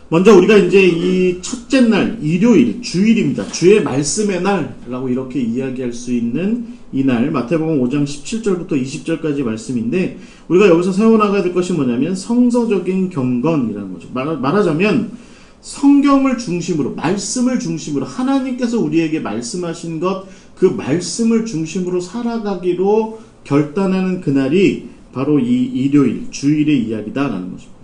먼저 우리가 이제 이 첫째 날, 일요일, 주일입니다. 주의 말씀의 날이라고 이렇게 이야기할 수 있는 이 날, 마태복음 5장 17절부터 20절까지 말씀인데 우리가 여기서 세워나가야 될 것이 뭐냐면 성서적인 경건이라는 거죠. 말하자면 성경을 중심으로, 말씀을 중심으로 하나님께서 우리에게 말씀하신 것, 그 말씀을 중심으로 살아가기로 결단하는 그날이 바로 이 일요일, 주일의 이야기다라는 것입니다.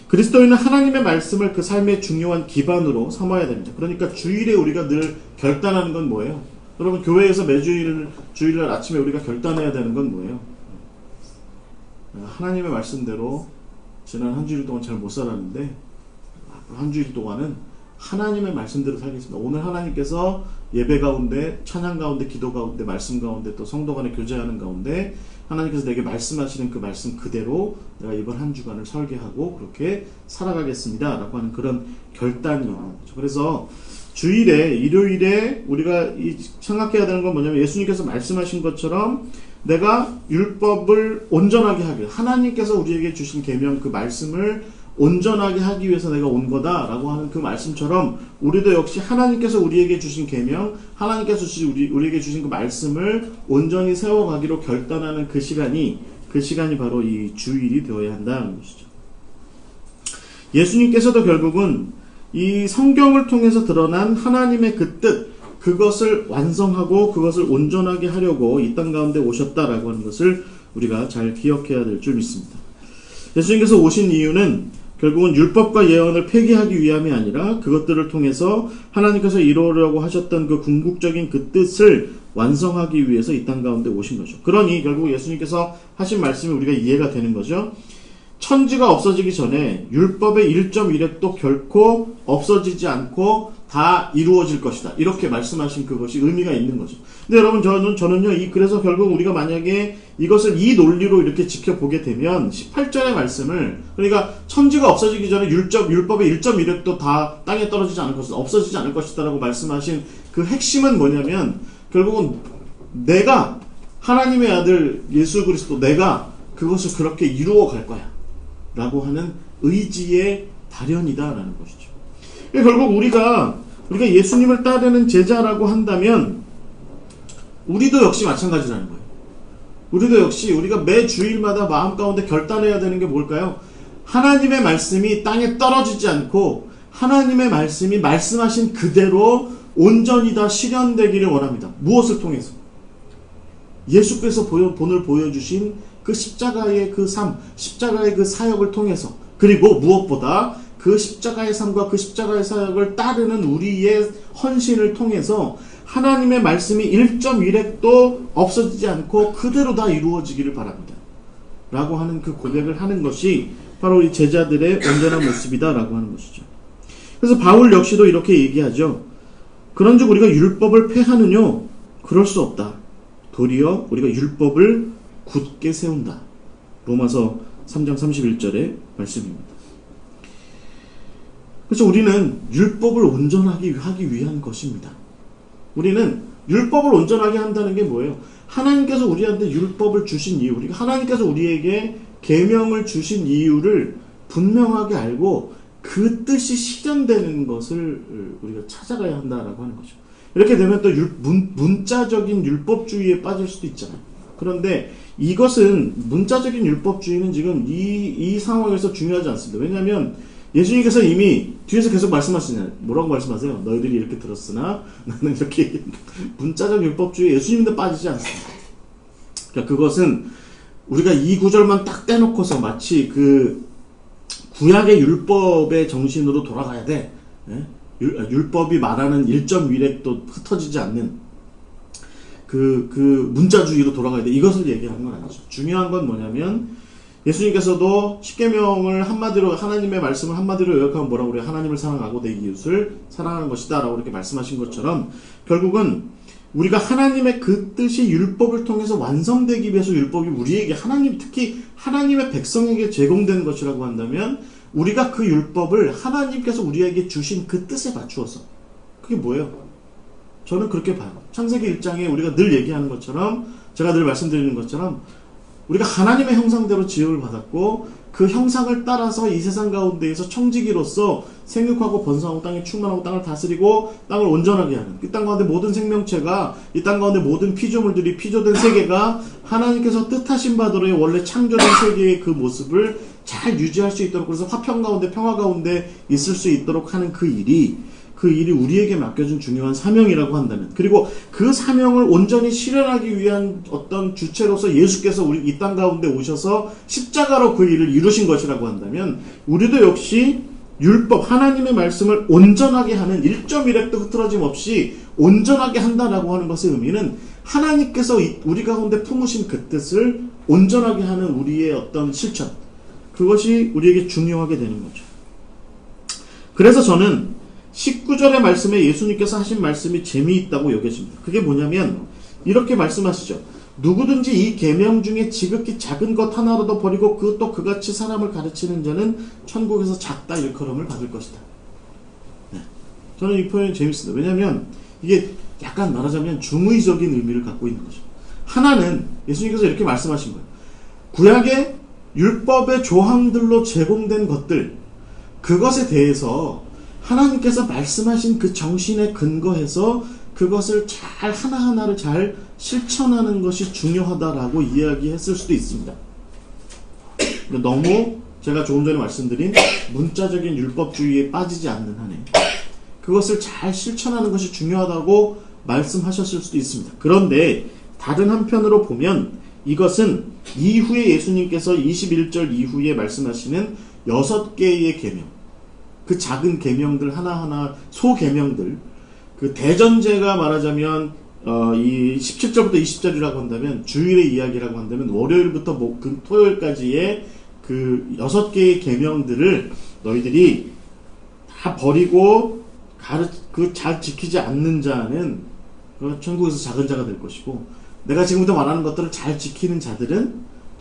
그리스도인은 하나님의 말씀을 그 삶의 중요한 기반으로 삼아야 됩니다. 그러니까 주일에 우리가 늘 결단하는 건 뭐예요? 여러분, 교회에서 주일날 아침에 우리가 결단해야 되는 건 뭐예요? 하나님의 말씀대로 지난 한 주일 동안 잘 못 살았는데 한 주일 동안은 하나님의 말씀대로 살겠습니다. 오늘 하나님께서 예배 가운데, 찬양 가운데, 기도 가운데, 말씀 가운데, 또 성도 간에 교제하는 가운데 하나님께서 내게 말씀하시는 그 말씀 그대로 내가 이번 한 주간을 설계하고 그렇게 살아가겠습니다 라고 하는 그런 결단이 있는 거죠. 그래서 주일에, 일요일에 우리가 생각해야 되는 건 뭐냐면 예수님께서 말씀하신 것처럼 내가 율법을 온전하게 하기, 하나님께서 우리에게 주신 계명 그 말씀을 온전하게 하기 위해서 내가 온 거다라고 하는 그 말씀처럼 우리도 역시 하나님께서 우리에게 주신 계명, 하나님께서 우리에게 주신 그 말씀을 온전히 세워가기로 결단하는 그 시간이 바로 이 주일이 되어야 한다는 것이죠. 예수님께서도 결국은 이 성경을 통해서 드러난 하나님의 그 뜻, 그것을 완성하고 그것을 온전하게 하려고 이 땅 가운데 오셨다라고 하는 것을 우리가 잘 기억해야 될 줄 믿습니다. 예수님께서 오신 이유는 결국은 율법과 예언을 폐기하기 위함이 아니라 그것들을 통해서 하나님께서 이루려고 하셨던 그 궁극적인 그 뜻을 완성하기 위해서 이 땅 가운데 오신 거죠. 그러니 결국 예수님께서 하신 말씀이 우리가 이해가 되는 거죠. 천지가 없어지기 전에 율법의 1.1획도 결코 없어지지 않고 다 이루어질 것이다. 이렇게 말씀하신 그것이 의미가 있는 거죠. 근데 여러분 저는요, 그래서 결국 우리가 만약에 이것을 이 논리로 이렇게 지켜보게 되면 18절의 말씀을, 그러니까 천지가 없어지기 전에 율법의 1.1획도 다 땅에 떨어지지 않을 것이다. 없어지지 않을 것이다 라고 말씀하신 그 핵심은 뭐냐면 결국은 내가 하나님의 아들 예수 그리스도 내가 그것을 그렇게 이루어 갈 거야 라고 하는 의지의 발현이다라는 것이죠. 결국 우리가 예수님을 따르는 제자라고 한다면 우리도 역시 마찬가지라는 거예요. 우리도 역시 우리가 매 주일마다 마음 가운데 결단해야 되는 게 뭘까요? 하나님의 말씀이 땅에 떨어지지 않고 하나님의 말씀이 말씀하신 그대로 온전히 다 실현되기를 원합니다. 무엇을 통해서? 예수께서 본을 보여주신 그 십자가의 그 삶, 십자가의 그 사역을 통해서, 그리고 무엇보다 그 십자가의 삶과 그 십자가의 사역을 따르는 우리의 헌신을 통해서 하나님의 말씀이 1.1획도 없어지지 않고 그대로 다 이루어지기를 바랍니다 라고 하는 그 고백을 하는 것이 바로 이 제자들의 온전한 모습이다 라고 하는 것이죠. 그래서 바울 역시도 이렇게 얘기하죠. 그런즉 우리가 율법을 폐하느뇨? 그럴 수 없다. 도리어 우리가 율법을 굳게 세운다. 로마서 3장 31절의 말씀입니다. 그래서 우리는 율법을 온전하게 하기 위한 것입니다. 우리는 율법을 온전하게 한다는 게 뭐예요? 하나님께서 우리한테 율법을 주신 이유, 우리가 하나님께서 우리에게 계명을 주신 이유를 분명하게 알고 그 뜻이 실현되는 것을 우리가 찾아가야 한다라고 하는 거죠. 이렇게 되면 또 문자적인 율법주의에 빠질 수도 있잖아요. 그런데 이것은 문자적인 율법주의는 지금 이 상황에서 중요하지 않습니다. 왜냐하면 예수님께서 이미 뒤에서 계속 말씀하시잖아요. 뭐라고 말씀하세요? 너희들이 이렇게 들었으나 나는 이렇게 문자적 율법주의 예수님도 빠지지 않습니다. 그러니까 그것은 우리가 이 구절만 딱 떼놓고서 마치 그 구약의 율법의 정신으로 돌아가야 돼. 율법이 말하는 일점 위례도 흩어지지 않는 그 문자주의로 돌아가야 돼. 이것을 얘기하는 건 아니죠. 중요한 건 뭐냐면 예수님께서도 십계명을 한마디로 하나님의 말씀을 한마디로 요약하면 뭐라고 그래요? 하나님을 사랑하고 내 이웃을 사랑하는 것이다 라고 이렇게 말씀하신 것처럼 결국은 우리가 하나님의 그 뜻이 율법을 통해서 완성되기 위해서 율법이 우리에게 특히 하나님의 백성에게 제공된 것이라고 한다면 우리가 그 율법을 하나님께서 우리에게 주신 그 뜻에 맞추어서 그게 뭐예요? 저는 그렇게 봐요. 창세기 1장에 우리가 늘 얘기하는 것처럼 제가 늘 말씀드리는 것처럼 우리가 하나님의 형상대로 지음을 받았고 그 형상을 따라서 이 세상 가운데에서 청지기로서 생육하고 번성하고 땅에 충만하고 땅을 다스리고 땅을 온전하게 하는 이 땅 가운데 모든 생명체가 이 땅 가운데 모든 피조물들이 피조된 세계가 하나님께서 뜻하신 바대로의 원래 창조된 세계의 그 모습을 잘 유지할 수 있도록 그래서 화평 가운데 평화 가운데 있을 수 있도록 하는 그 일이 우리에게 맡겨준 중요한 사명이라고 한다면 그리고 그 사명을 온전히 실현하기 위한 어떤 주체로서 예수께서 우리 이 땅 가운데 오셔서 십자가로 그 일을 이루신 것이라고 한다면 우리도 역시 율법 하나님의 말씀을 온전하게 하는 1.1획도 흐트러짐 없이 온전하게 한다라고 하는 것의 의미는 하나님께서 우리 가운데 품으신 그 뜻을 온전하게 하는 우리의 어떤 실천 그것이 우리에게 중요하게 되는 거죠. 그래서 저는 19절의 말씀에 예수님께서 하신 말씀이 재미있다고 여겨집니다. 그게 뭐냐면 이렇게 말씀하시죠. 누구든지 이 계명 중에 지극히 작은 것 하나라도 버리고 그것도 그같이 사람을 가르치는 자는 천국에서 작다 일컬음을 받을 것이다. 네. 저는 이 표현이 재밌습니다. 왜냐하면 이게 약간 말하자면 중의적인 의미를 갖고 있는 거죠. 하나는 예수님께서 이렇게 말씀하신 거예요. 구약의 율법의 조항들로 제공된 것들 그것에 대해서 하나님께서 말씀하신 그 정신에 근거해서 그것을 잘 하나하나를 잘 실천하는 것이 중요하다라고 이야기했을 수도 있습니다. 너무 제가 조금 전에 말씀드린 문자적인 율법주의에 빠지지 않는 한에 그것을 잘 실천하는 것이 중요하다고 말씀하셨을 수도 있습니다. 그런데 다른 한편으로 보면 이것은 이후에 예수님께서 21절 이후에 말씀하시는 6개의 계명 그 작은 계명들 하나하나 소계명들 그 대전제가 말하자면 이 17절부터 20절이라고 한다면 주일의 이야기라고 한다면 월요일부터 토요일까지의 그 6개의 계명들을 너희들이 다 버리고 잘 지키지 않는 자는 천국에서 작은 자가 될 것이고 내가 지금부터 말하는 것들을 잘 지키는 자들은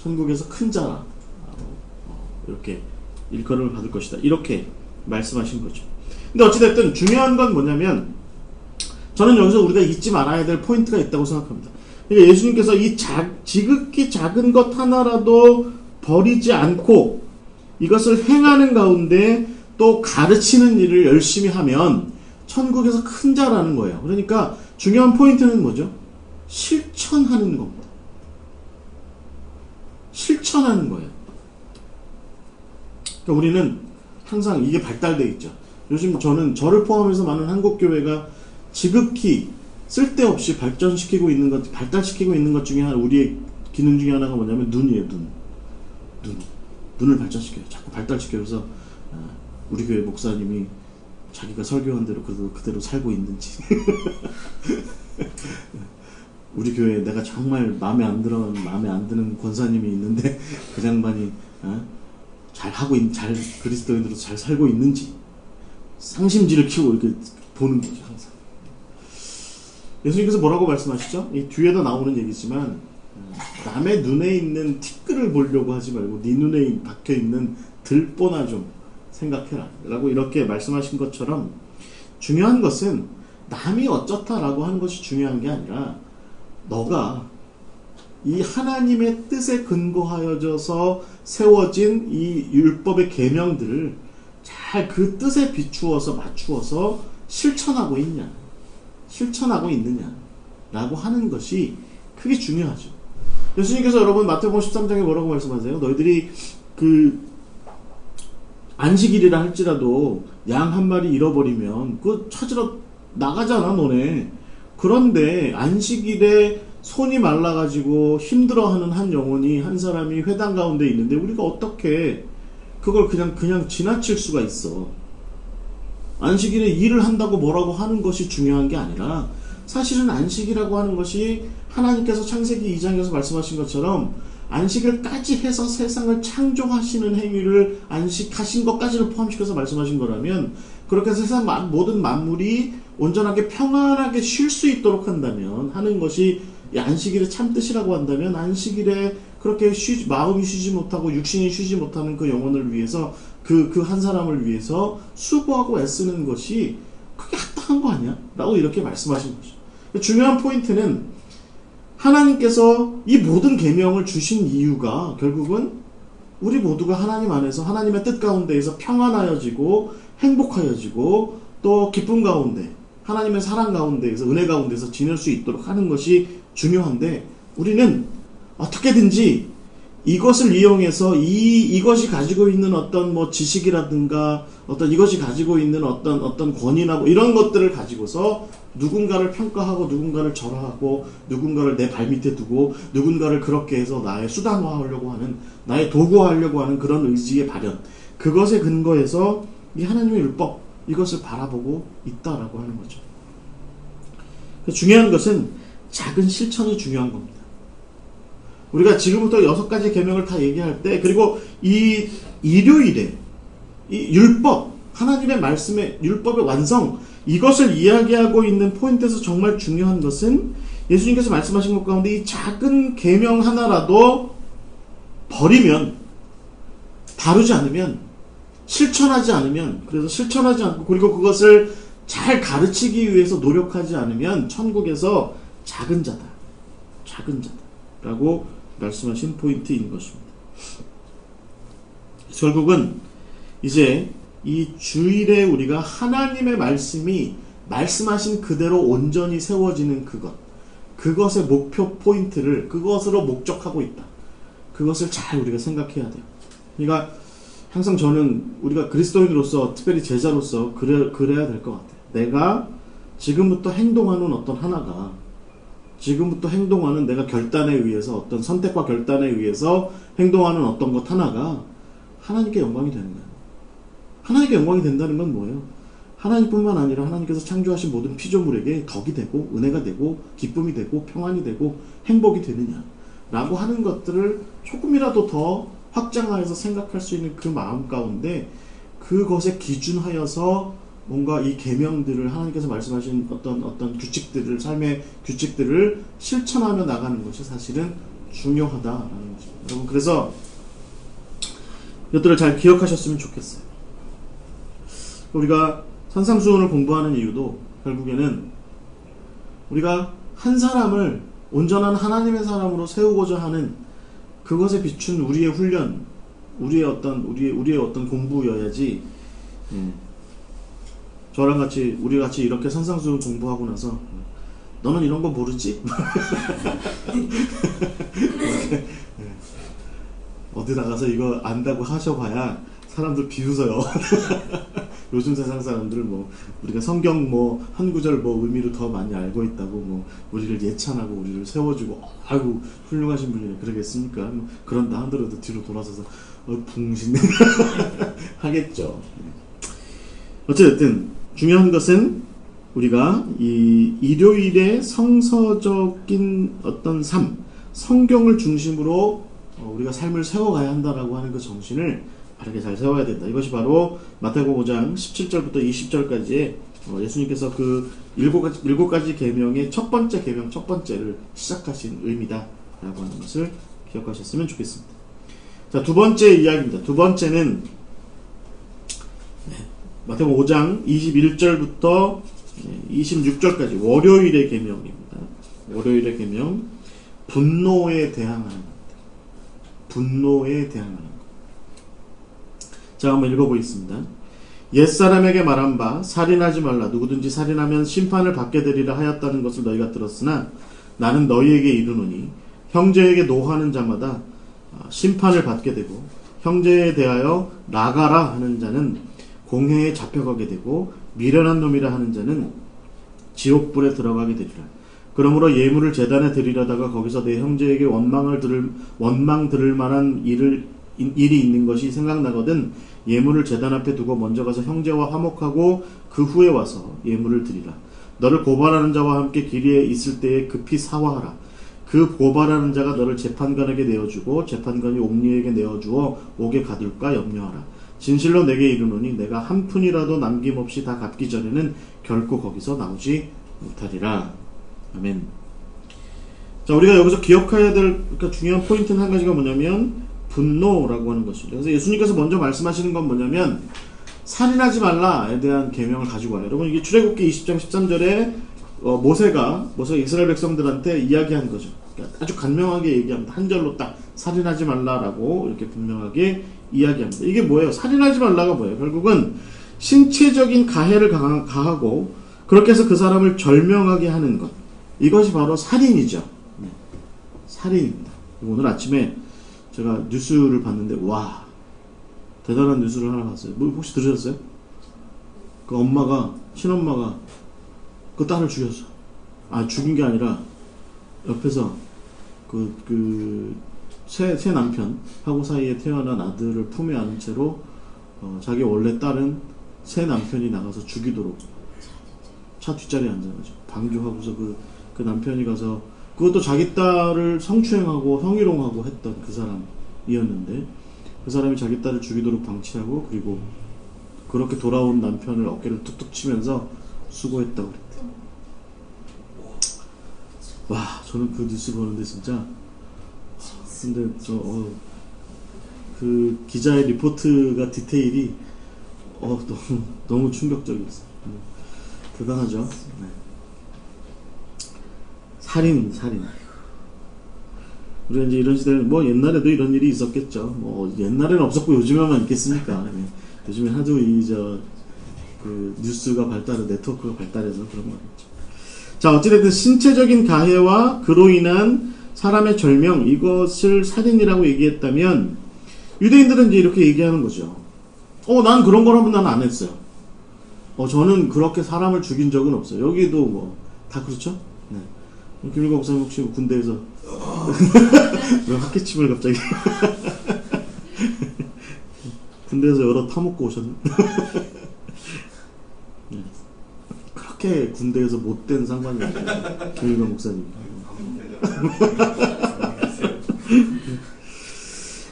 천국에서 큰 자라 이렇게 일컬음을 받을 것이다. 이렇게 말씀하신 거죠. 근데 어찌됐든 중요한 건 뭐냐면 저는 여기서 우리가 잊지 말아야 될 포인트가 있다고 생각합니다. 그러니까 예수님께서 이 지극히 작은 것 하나라도 버리지 않고 이것을 행하는 가운데 또 가르치는 일을 열심히 하면 천국에서 큰 자라는 거예요. 그러니까 중요한 포인트는 뭐죠? 실천하는 겁니다. 실천하는 거예요. 그러니까 우리는 항상 이게 발달되어 있죠. 요즘 저를 포함해서 많은 한국교회가 지극히 쓸데없이 발전시키고 있는 것, 발달시키고 있는 것 중에 하나, 우리의 기능 중에 하나가 뭐냐면 눈이에요, 눈을 발전시켜요. 자꾸 발달시켜서 우리 교회 목사님이 자기가 설교한 대로 그대로 살고 있는지 우리 교회에 내가 정말 마음에 안 드는 권사님이 있는데 그 양반이 잘 그리스도인으로 잘 살고 있는지 상심지를 키우고 이렇게 보는 거죠. 항상 예수님께서 뭐라고 말씀하시죠? 이 뒤에도 나오는 얘기지만 남의 눈에 있는 티끌을 보려고 하지 말고 네 눈에 박혀있는 들보나 좀 생각해라 라고 이렇게 말씀하신 것처럼 중요한 것은 남이 어쩌다라고 하는 것이 중요한 게 아니라 너가 이 하나님의 뜻에 근거하여져서 세워진 이 율법의 계명들을 잘 그 뜻에 비추어서 맞추어서 실천하고 있냐, 실천하고 있느냐 라고 하는 것이 크게 중요하죠. 예수님께서 여러분 마태복음 13장에 뭐라고 말씀하세요? 너희들이 그 안식일이라 할지라도 양 한 마리 잃어버리면 그거 찾으러 나가잖아 너네. 그런데 안식일에 손이 말라가지고 힘들어하는 한 영혼이 한 사람이 회당 가운데 있는데 우리가 어떻게 그걸 그냥 지나칠 수가 있어. 안식일에 일을 한다고 뭐라고 하는 것이 중요한 게 아니라 사실은 안식이라고 하는 것이 하나님께서 창세기 2장에서 말씀하신 것처럼 안식일까지 해서 세상을 창조하시는 행위를 안식하신 것까지를 포함시켜서 말씀하신 거라면 그렇게 세상 모든 만물이 온전하게 평안하게 쉴 수 있도록 한다면 하는 것이 이 안식일의 참 뜻이라고 한다면 안식일에 그렇게 마음이 쉬지 못하고 육신이 쉬지 못하는 그 영혼을 위해서 그 한 사람을 위해서 수고하고 애쓰는 것이 그게 합당한 거 아니야? 라고 이렇게 말씀하신 거죠. 중요한 포인트는 하나님께서 이 모든 계명을 주신 이유가 결국은 우리 모두가 하나님 안에서 하나님의 뜻 가운데에서 평안하여지고 행복하여지고 또 기쁨 가운데 하나님의 사랑 가운데에서 은혜 가운데서 지낼 수 있도록 하는 것이 중요한데 우리는 어떻게든지 이것을 이용해서 이것이 가지고 있는 어떤 뭐 지식이라든가 어떤 이것이 가지고 있는 어떤 권위나 뭐 이런 것들을 가지고서 누군가를 평가하고 누군가를 절하하고 누군가를 내 발밑에 두고 누군가를 그렇게 해서 나의 수단화하려고 하는 나의 도구화하려고 하는 그런 의지의 발현 그것에 근거해서 이 하나님의 율법 이것을 바라보고 있다라고 하는 거죠. 중요한 것은 작은 실천이 중요한 겁니다. 우리가 지금부터 6가지 계명을 다 얘기할 때 그리고 이 일요일에 이 율법 하나님의 말씀의 율법의 완성 이것을 이야기하고 있는 포인트에서 정말 중요한 것은 예수님께서 말씀하신 것 가운데 이 작은 계명 하나라도 버리면 다루지 않으면 실천하지 않으면 그래서 실천하지 않고 그리고 그것을 잘 가르치기 위해서 노력하지 않으면 천국에서 작은 자다 라고 말씀하신 포인트인 것입니다. 결국은 이제 이 주일에 우리가 하나님의 말씀이 말씀하신 그대로 온전히 세워지는 그것의 목표 포인트를 그것으로 목적하고 있다. 그것을 잘 우리가 생각해야 돼요. 그러니까 항상 저는 우리가 그리스도인으로서 특별히 제자로서 그래야 될 것 같아요. 내가 지금부터 행동하는 어떤 하나가 지금부터 행동하는 내가 결단에 의해서 어떤 선택과 결단에 의해서 행동하는 어떤 것 하나가 하나님께 영광이 되는 거예요. 하나님께 영광이 된다는 건 뭐예요? 하나님뿐만 아니라 하나님께서 창조하신 모든 피조물에게 덕이 되고 은혜가 되고 기쁨이 되고 평안이 되고 행복이 되느냐 라고 하는 것들을 조금이라도 더 확장하여서 생각할 수 있는 그 마음 가운데 그것에 기준하여서 뭔가 이 계명들을 하나님께서 말씀하신 어떤 규칙들을 삶의 규칙들을 실천하며 나가는 것이 사실은 중요하다라는 것입니다. 여러분 그래서 이것들을 잘 기억하셨으면 좋겠어요. 우리가 산상수훈을 공부하는 이유도 결국에는 우리가 한 사람을 온전한 하나님의 사람으로 세우고자 하는 그것에 비춘 우리의 훈련, 우리의 어떤 공부여야지. 저랑 같이 우리 같이 이렇게 산상수훈 공부하고 나서 너는 이런 거 모르지? 어디 나가서 이거 안다고 하셔봐야 사람들 비웃어요. 요즘 세상 사람들은 뭐 우리가 성경 뭐 한 구절 뭐 의미를 더 많이 알고 있다고 뭐 우리를 예찬하고 우리를 세워주고 아이고 훌륭하신 분이네 그러겠습니까? 뭐 그런다 하더라도 뒤로 돌아서서 붕신내 하겠죠. 어쨌든 중요한 것은 우리가 이 일요일의 성서적인 어떤 삶, 성경을 중심으로 우리가 삶을 세워가야 한다라고 하는 그 정신을 바르게 잘 세워야 된다. 이것이 바로 마태복음 5장 17절부터 20절까지의 예수님께서 그 7가지 계명의 첫 번째 계명 첫 번째를 시작하신 의미다라고 하는 것을 기억하셨으면 좋겠습니다. 자, 두 번째 이야기입니다. 두 번째는 마태복음 5장 21절부터 26절까지 월요일의 계명입니다. 월요일의 계명, 분노에 대항하는 것. 분노에 대항하는 것. 자, 한번 읽어보겠습니다. 옛사람에게 말한 바 살인하지 말라. 누구든지 살인하면 심판을 받게 되리라 하였다는 것을 너희가 들었으나 나는 너희에게 이르노니 형제에게 노하는 자마다 심판을 받게 되고 형제에 대하여 나가라 하는 자는 공회에 잡혀가게 되고 미련한 놈이라 하는 자는 지옥불에 들어가게 되리라. 그러므로 예물을 제단에 드리려다가 거기서 내 형제에게 원망 들을 만한 일이 있는 것이 생각나거든 예물을 제단 앞에 두고 먼저 가서 형제와 화목하고 그 후에 와서 예물을 드리라. 너를 고발하는 자와 함께 길에 있을 때에 급히 사화하라. 그 고발하는 자가 너를 재판관에게 내어주고 재판관이 옥리에게 내어주어 옥에 가둘까 염려하라. 진실로 내게 이르노니 내가 한 푼이라도 남김없이 다 갚기 전에는 결코 거기서 나오지 못하리라. 아멘. 자, 우리가 여기서 기억해야 될 중요한 포인트는 한 가지가 뭐냐면 분노라고 하는 것입니다. 그래서 예수님께서 먼저 말씀하시는 건 뭐냐면 살인하지 말라에 대한 계명을 가지고 와요. 여러분, 이게 출애굽기 20장 13절에 모세가 이스라엘 백성들한테 이야기한 거죠. 그러니까 아주 간명하게 얘기합니다. 한 절로 딱 살인하지 말라라고 이렇게 분명하게 이야기합니다. 이게 뭐예요? 살인하지 말라가 뭐예요? 결국은 신체적인 가해를 가하고 그렇게 해서 그 사람을 절명하게 하는 것. 이것이 바로 살인이죠. 네. 살인입니다. 오늘 아침에 제가 뉴스를 봤는데 와, 대단한 뉴스를 하나 봤어요. 뭐 혹시 들으셨어요? 그 엄마가, 친엄마가 그 딸을 죽였어. 아, 죽인 게 아니라 옆에서 새 남편하고 사이에 태어난 아들을 품에 안은 채로 자기 원래 딸은 새 남편이 나가서 죽이도록 차 뒷자리에 앉아가지고 방조하고서 그 남편이 가서 그것도 자기 딸을 성추행하고 성희롱하고 했던 그 사람이었는데 그 사람이 자기 딸을 죽이도록 방치하고 그리고 그렇게 돌아온 남편을 어깨를 툭툭 치면서 수고했다고 그랬대. 와, 저는 그 뉴스 보는데 진짜 근데 그 기자의 리포트가 디테일이 너무 충격적이었어요. 대단하죠. 네. 살인. 우리가 이제 이런 시대는 뭐 옛날에도 이런 일이 있었겠죠. 뭐 옛날에는 없었고 요즘에만 있겠습니까? 네. 요즘에 하도 그 뉴스가 네트워크가 발달해서 그런 거겠죠. 자, 어찌됐든 신체적인 가해와 그로 인한 사람의 절명, 이것을 살인이라고 얘기했다면 유대인들은 이제 이렇게 얘기하는 거죠. 난 그런 거라면 난 안 했어요. 저는 그렇게 사람을 죽인 적은 없어요. 여기도 뭐 다 그렇죠? 네. 김일광 목사님 혹시 군대에서 왜 학기침을 갑자기 군대에서 여러 타먹고 오셨나? 네. 그렇게 군대에서 못된 상관이에요. 김일광 목사님.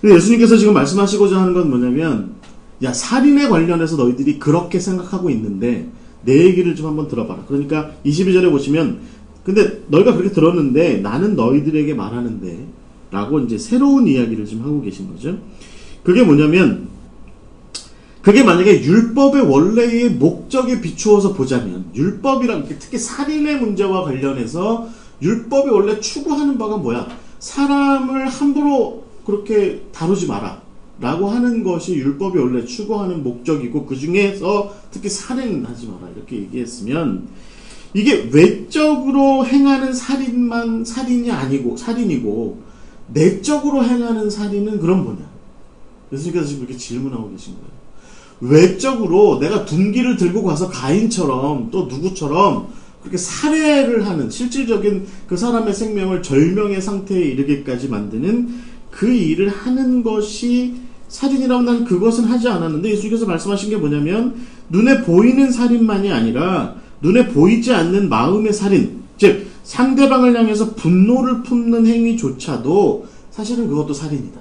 근데 예수님께서 지금 말씀하시고자 하는 건 뭐냐면, 야, 살인에 관련해서 너희들이 그렇게 생각하고 있는데 내 얘기를 좀 한번 들어봐라. 그러니까 22절에 보시면, 근데 너희가 그렇게 들었는데 나는 너희들에게 말하는데 라고 이제 새로운 이야기를 지금 하고 계신 거죠. 그게 뭐냐면, 그게 만약에 율법의 원래의 목적에 비추어서 보자면, 율법이랑 특히 살인의 문제와 관련해서 율법이 원래 추구하는 바가 뭐야? 사람을 함부로 그렇게 다루지 마라 라고 하는 것이 율법이 원래 추구하는 목적이고, 그 중에서 특히 살인하지 마라 이렇게 얘기했으면, 이게 외적으로 행하는 살인이 아니고 살인이고 내적으로 행하는 살인은 그럼 뭐냐? 예수님께서 지금 이렇게 질문하고 계신 거예요. 외적으로 내가 둔기를 들고 가서 가인처럼 또 누구처럼 그렇게 살해를 하는, 실질적인 그 사람의 생명을 절명의 상태에 이르게까지 만드는 그 일을 하는 것이 살인이라고, 난 그것은 하지 않았는데, 예수님께서 말씀하신 게 뭐냐면 눈에 보이는 살인만이 아니라 눈에 보이지 않는 마음의 살인, 즉 상대방을 향해서 분노를 품는 행위조차도 사실은 그것도 살인이다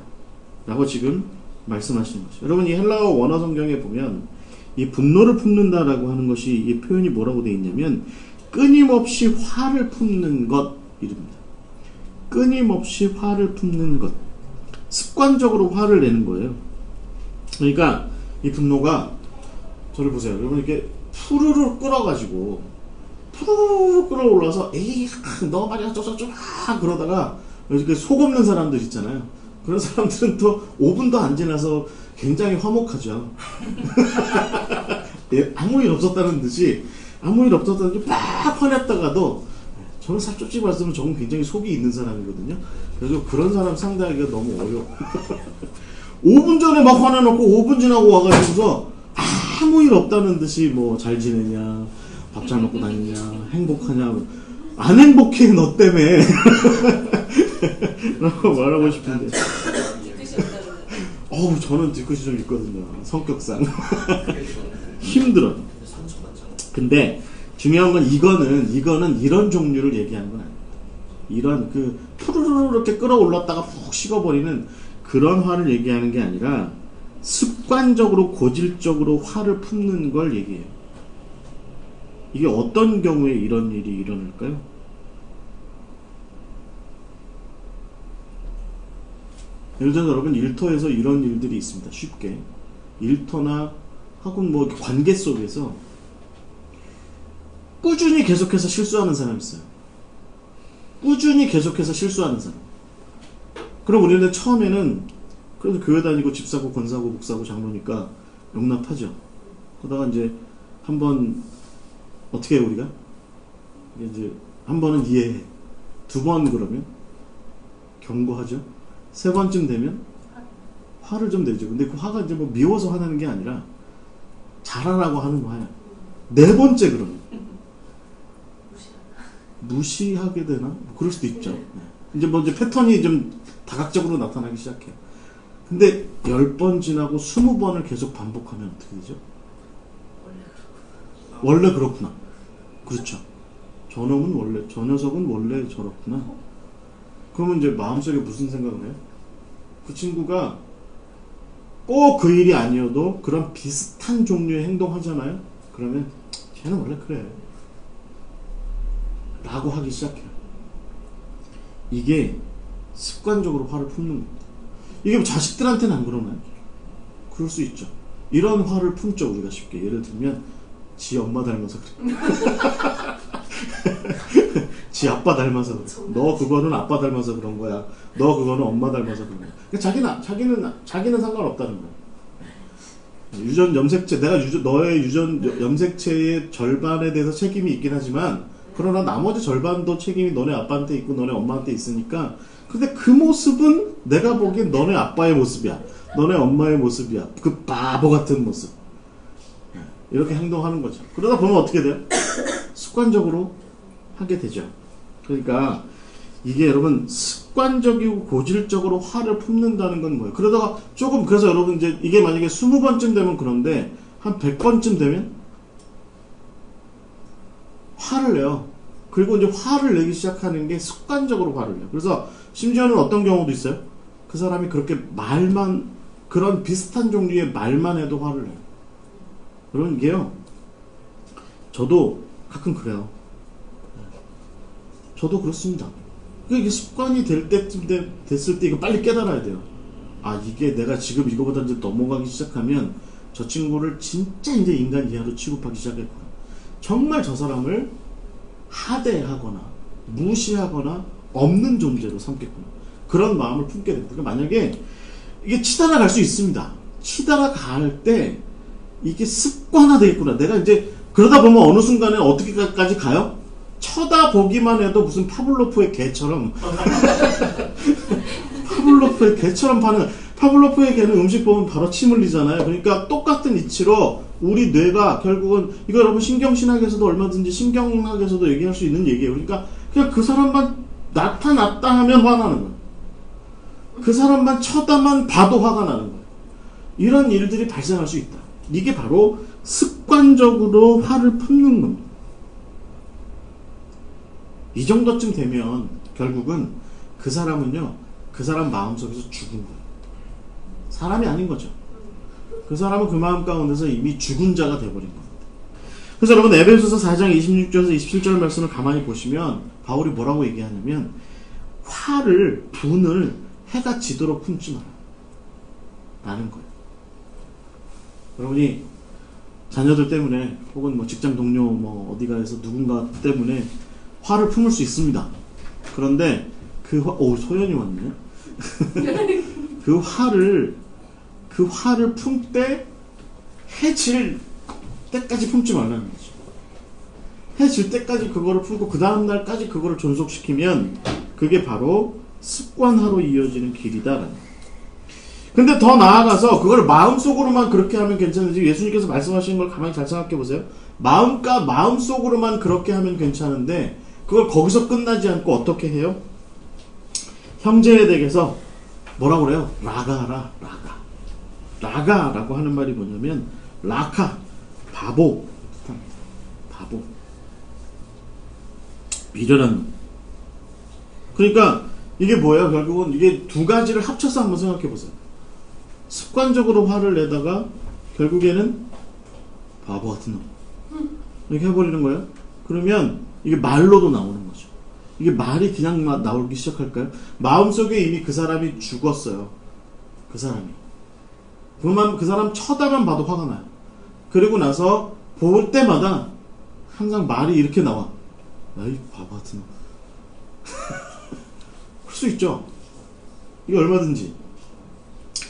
라고 지금 말씀하시는 거죠. 여러분, 이 헬라어 원어 성경에 보면 이 분노를 품는다라고 하는 것이, 이 표현이 뭐라고 되어 있냐면 끊임없이 화를 품는 것 이릅니다. 끊임없이 화를 품는 것, 습관적으로 화를 내는 거예요. 그러니까 이 분노가 저를 보세요. 여러분 이렇게 푸르르 끓어가지고 푸르르 끓어올라서 에이 너 말이야 쪼쪼쪼 그러다가 이렇게 속 없는 사람들 있잖아요. 그런 사람들은 또 5분도 안 지나서 굉장히 화목하죠. 예, 아무 일 없었다는 듯이 막 화냈다가도 저는 솔직히 말씀은 저는 굉장히 속이 있는 사람이거든요. 그래서 그런 사람 상대하기가 너무 어려워. 5분 전에 막 화내놓고 5분 지나고 와가지고서 아무 일 없다는 듯이 뭐 잘 지내냐, 밥 잘 먹고 다니냐, 행복하냐, 안 행복해 너 때문에 라고 말하고 싶은데 저는 뒤끝이 좀 있거든요. 성격상 힘들어. 근데 중요한 건 이거는 이런 종류를 얘기하는 건 아닙니다. 이런 그 푸르르 이렇게 끌어올랐다가 푹 식어버리는 그런 화를 얘기하는 게 아니라 습관적으로 고질적으로 화를 품는 걸 얘기해요. 이게 어떤 경우에 이런 일이 일어날까요? 예를 들어서 여러분 일터에서 이런 일들이 있습니다. 쉽게 일터나 혹은 뭐 관계 속에서 꾸준히 계속해서 실수하는 사람이 있어요. 꾸준히 계속해서 실수하는 사람. 그럼 우리는 처음에는 그래도 교회 다니고 집 사고 권 사고 목 사고 장로니까 용납하죠. 그러다가 이제 한번 어떻게 해요 우리가? 이제 한 번은 이해해. 두 번 그러면 경고하죠. 세 번쯤 되면 화를 좀 내죠. 근데 그 화가 이제 뭐 미워서 화나는 게 아니라 잘하라고 하는 화야. 네 번째 그러면 무시하게 되나? 뭐 그럴 수도 있죠. 이제 뭐 이제 패턴이 좀 다각적으로 나타나기 시작해요. 근데 10번 지나고 20번을 계속 반복하면 어떻게 되죠? 원래 그렇구나. 그렇죠. 저 녀석은 원래 저렇구나. 그러면 이제 마음속에 무슨 생각을 해요? 그 친구가 꼭 그 일이 아니어도 그런 비슷한 종류의 행동 하잖아요? 그러면 쟤는 원래 그래. 라고 하기 시작해요. 이게 습관적으로 화를 품는 겁니다. 이게 뭐 자식들한테는 안 그러나요? 그럴 수 있죠. 이런 화를 품죠, 우리가 쉽게. 예를 들면, 지 엄마 닮아서 그래. 지 아빠 닮아서 그래. 너 그거는 아빠 닮아서 그런 거야. 너 그거는 엄마 닮아서 그런 거야. 그러니까 자기는 상관없다는 거야. 유전 염색체, 너의 유전 염색체의 절반에 대해서 책임이 있긴 하지만, 그러나 나머지 절반도 책임이 너네 아빠한테 있고 너네 엄마한테 있으니까 근데 그 모습은 내가 보기엔 너네 아빠의 모습이야. 너네 엄마의 모습이야. 그 바보 같은 모습. 이렇게 행동하는 거죠. 그러다 보면 어떻게 돼요? 습관적으로 하게 되죠. 그러니까 이게 여러분 습관적이고 고질적으로 화를 품는다는 건 뭐예요? 그러다가 조금 그래서 여러분 이제 이게 만약에 20번쯤 되면 그런데 한 100번쯤 되면 화를 내요. 그리고 이제 화를 내기 시작하는 게 습관적으로 화를 내요. 그래서 심지어는 어떤 경우도 있어요. 그 사람이 그렇게 그런 비슷한 종류의 말만 해도 화를 내요. 여러분 이게요. 저도 가끔 그래요. 저도 그렇습니다. 이게 습관이 될 때쯤 됐을 때 이거 빨리 깨달아야 돼요. 아 이게 내가 지금 이거보다 이제 넘어가기 시작하면 저 친구를 진짜 이제 인간 이하로 취급하기 시작했구나. 정말 저 사람을 하대하거나 무시하거나 없는 존재로 삼겠구나. 그런 마음을 품게 됩니다. 그러니까 만약에 이게 치달아 갈 수 있습니다. 치달아 갈 때 이게 습관화되겠구나. 내가 이제 그러다 보면 어느 순간에 어떻게까지 가요? 쳐다보기만 해도 무슨 파블로프의 개처럼 파블로프의 개는 음식 보면 바로 침 흘리잖아요. 그러니까 똑같은 이치로 우리 뇌가 결국은 이거 여러분 신경신학에서도 얼마든지 신경학에서도 얘기할 수 있는 얘기예요. 그러니까 그냥 그 사람만 나타났다 하면 화나는 거예요. 그 사람만 쳐다만 봐도 화가 나는 거예요. 이런 일들이 발생할 수 있다. 이게 바로 습관적으로 화를 품는 겁니다. 이 정도쯤 되면 결국은 그 사람은요, 그 사람 마음속에서 죽은 거예요. 사람이 아닌 거죠. 그 사람은 그 마음 가운데서 이미 죽은 자가 되어버린 겁니다. 그래서 여러분 에베소서 4장 26절에서 27절 말씀을 가만히 보시면 바울이 뭐라고 얘기하냐면 분을 해가 지도록 품지 마라 라는 거예요. 여러분이 자녀들 때문에 혹은 뭐 직장 동료 뭐 어디가에서 누군가 때문에 화를 품을 수 있습니다. 그런데 소연이 왔네. 그 화를 품 때 해질 때까지 품지 말라는 거죠. 해질 때까지 그거를 품고 그 다음날까지 그거를 존속시키면 그게 바로 습관화로 이어지는 길이다라는 거예요. 근데 더 나아가서 그걸 마음속으로만 그렇게 하면 괜찮은지 예수님께서 말씀하시는 걸 가만히 잘 생각해 보세요. 마음속으로만 그렇게 하면 괜찮은데 그걸 거기서 끝나지 않고 어떻게 해요? 형제에 대해서 뭐라고 그래요? 라가하라. 라가라고 하는 말이 뭐냐면 라카, 바보, 미련한 놈. 그러니까 이게 뭐예요? 결국은 이게 두 가지를 합쳐서 한번 생각해 보세요. 습관적으로 화를 내다가 결국에는 바보 같은 놈 이렇게 해버리는 거예요. 그러면 이게 말로도 나오는 거죠. 이게 말이 그냥 나오기 시작할까요? 마음속에 이미 그 사람이 죽었어요. 그 사람이. 그 사람 쳐다만 봐도 화가 나요. 그리고 나서 볼 때마다 항상 말이 이렇게 나와. 아이 바보 같은 놈. 그럴 수 있죠. 이게 얼마든지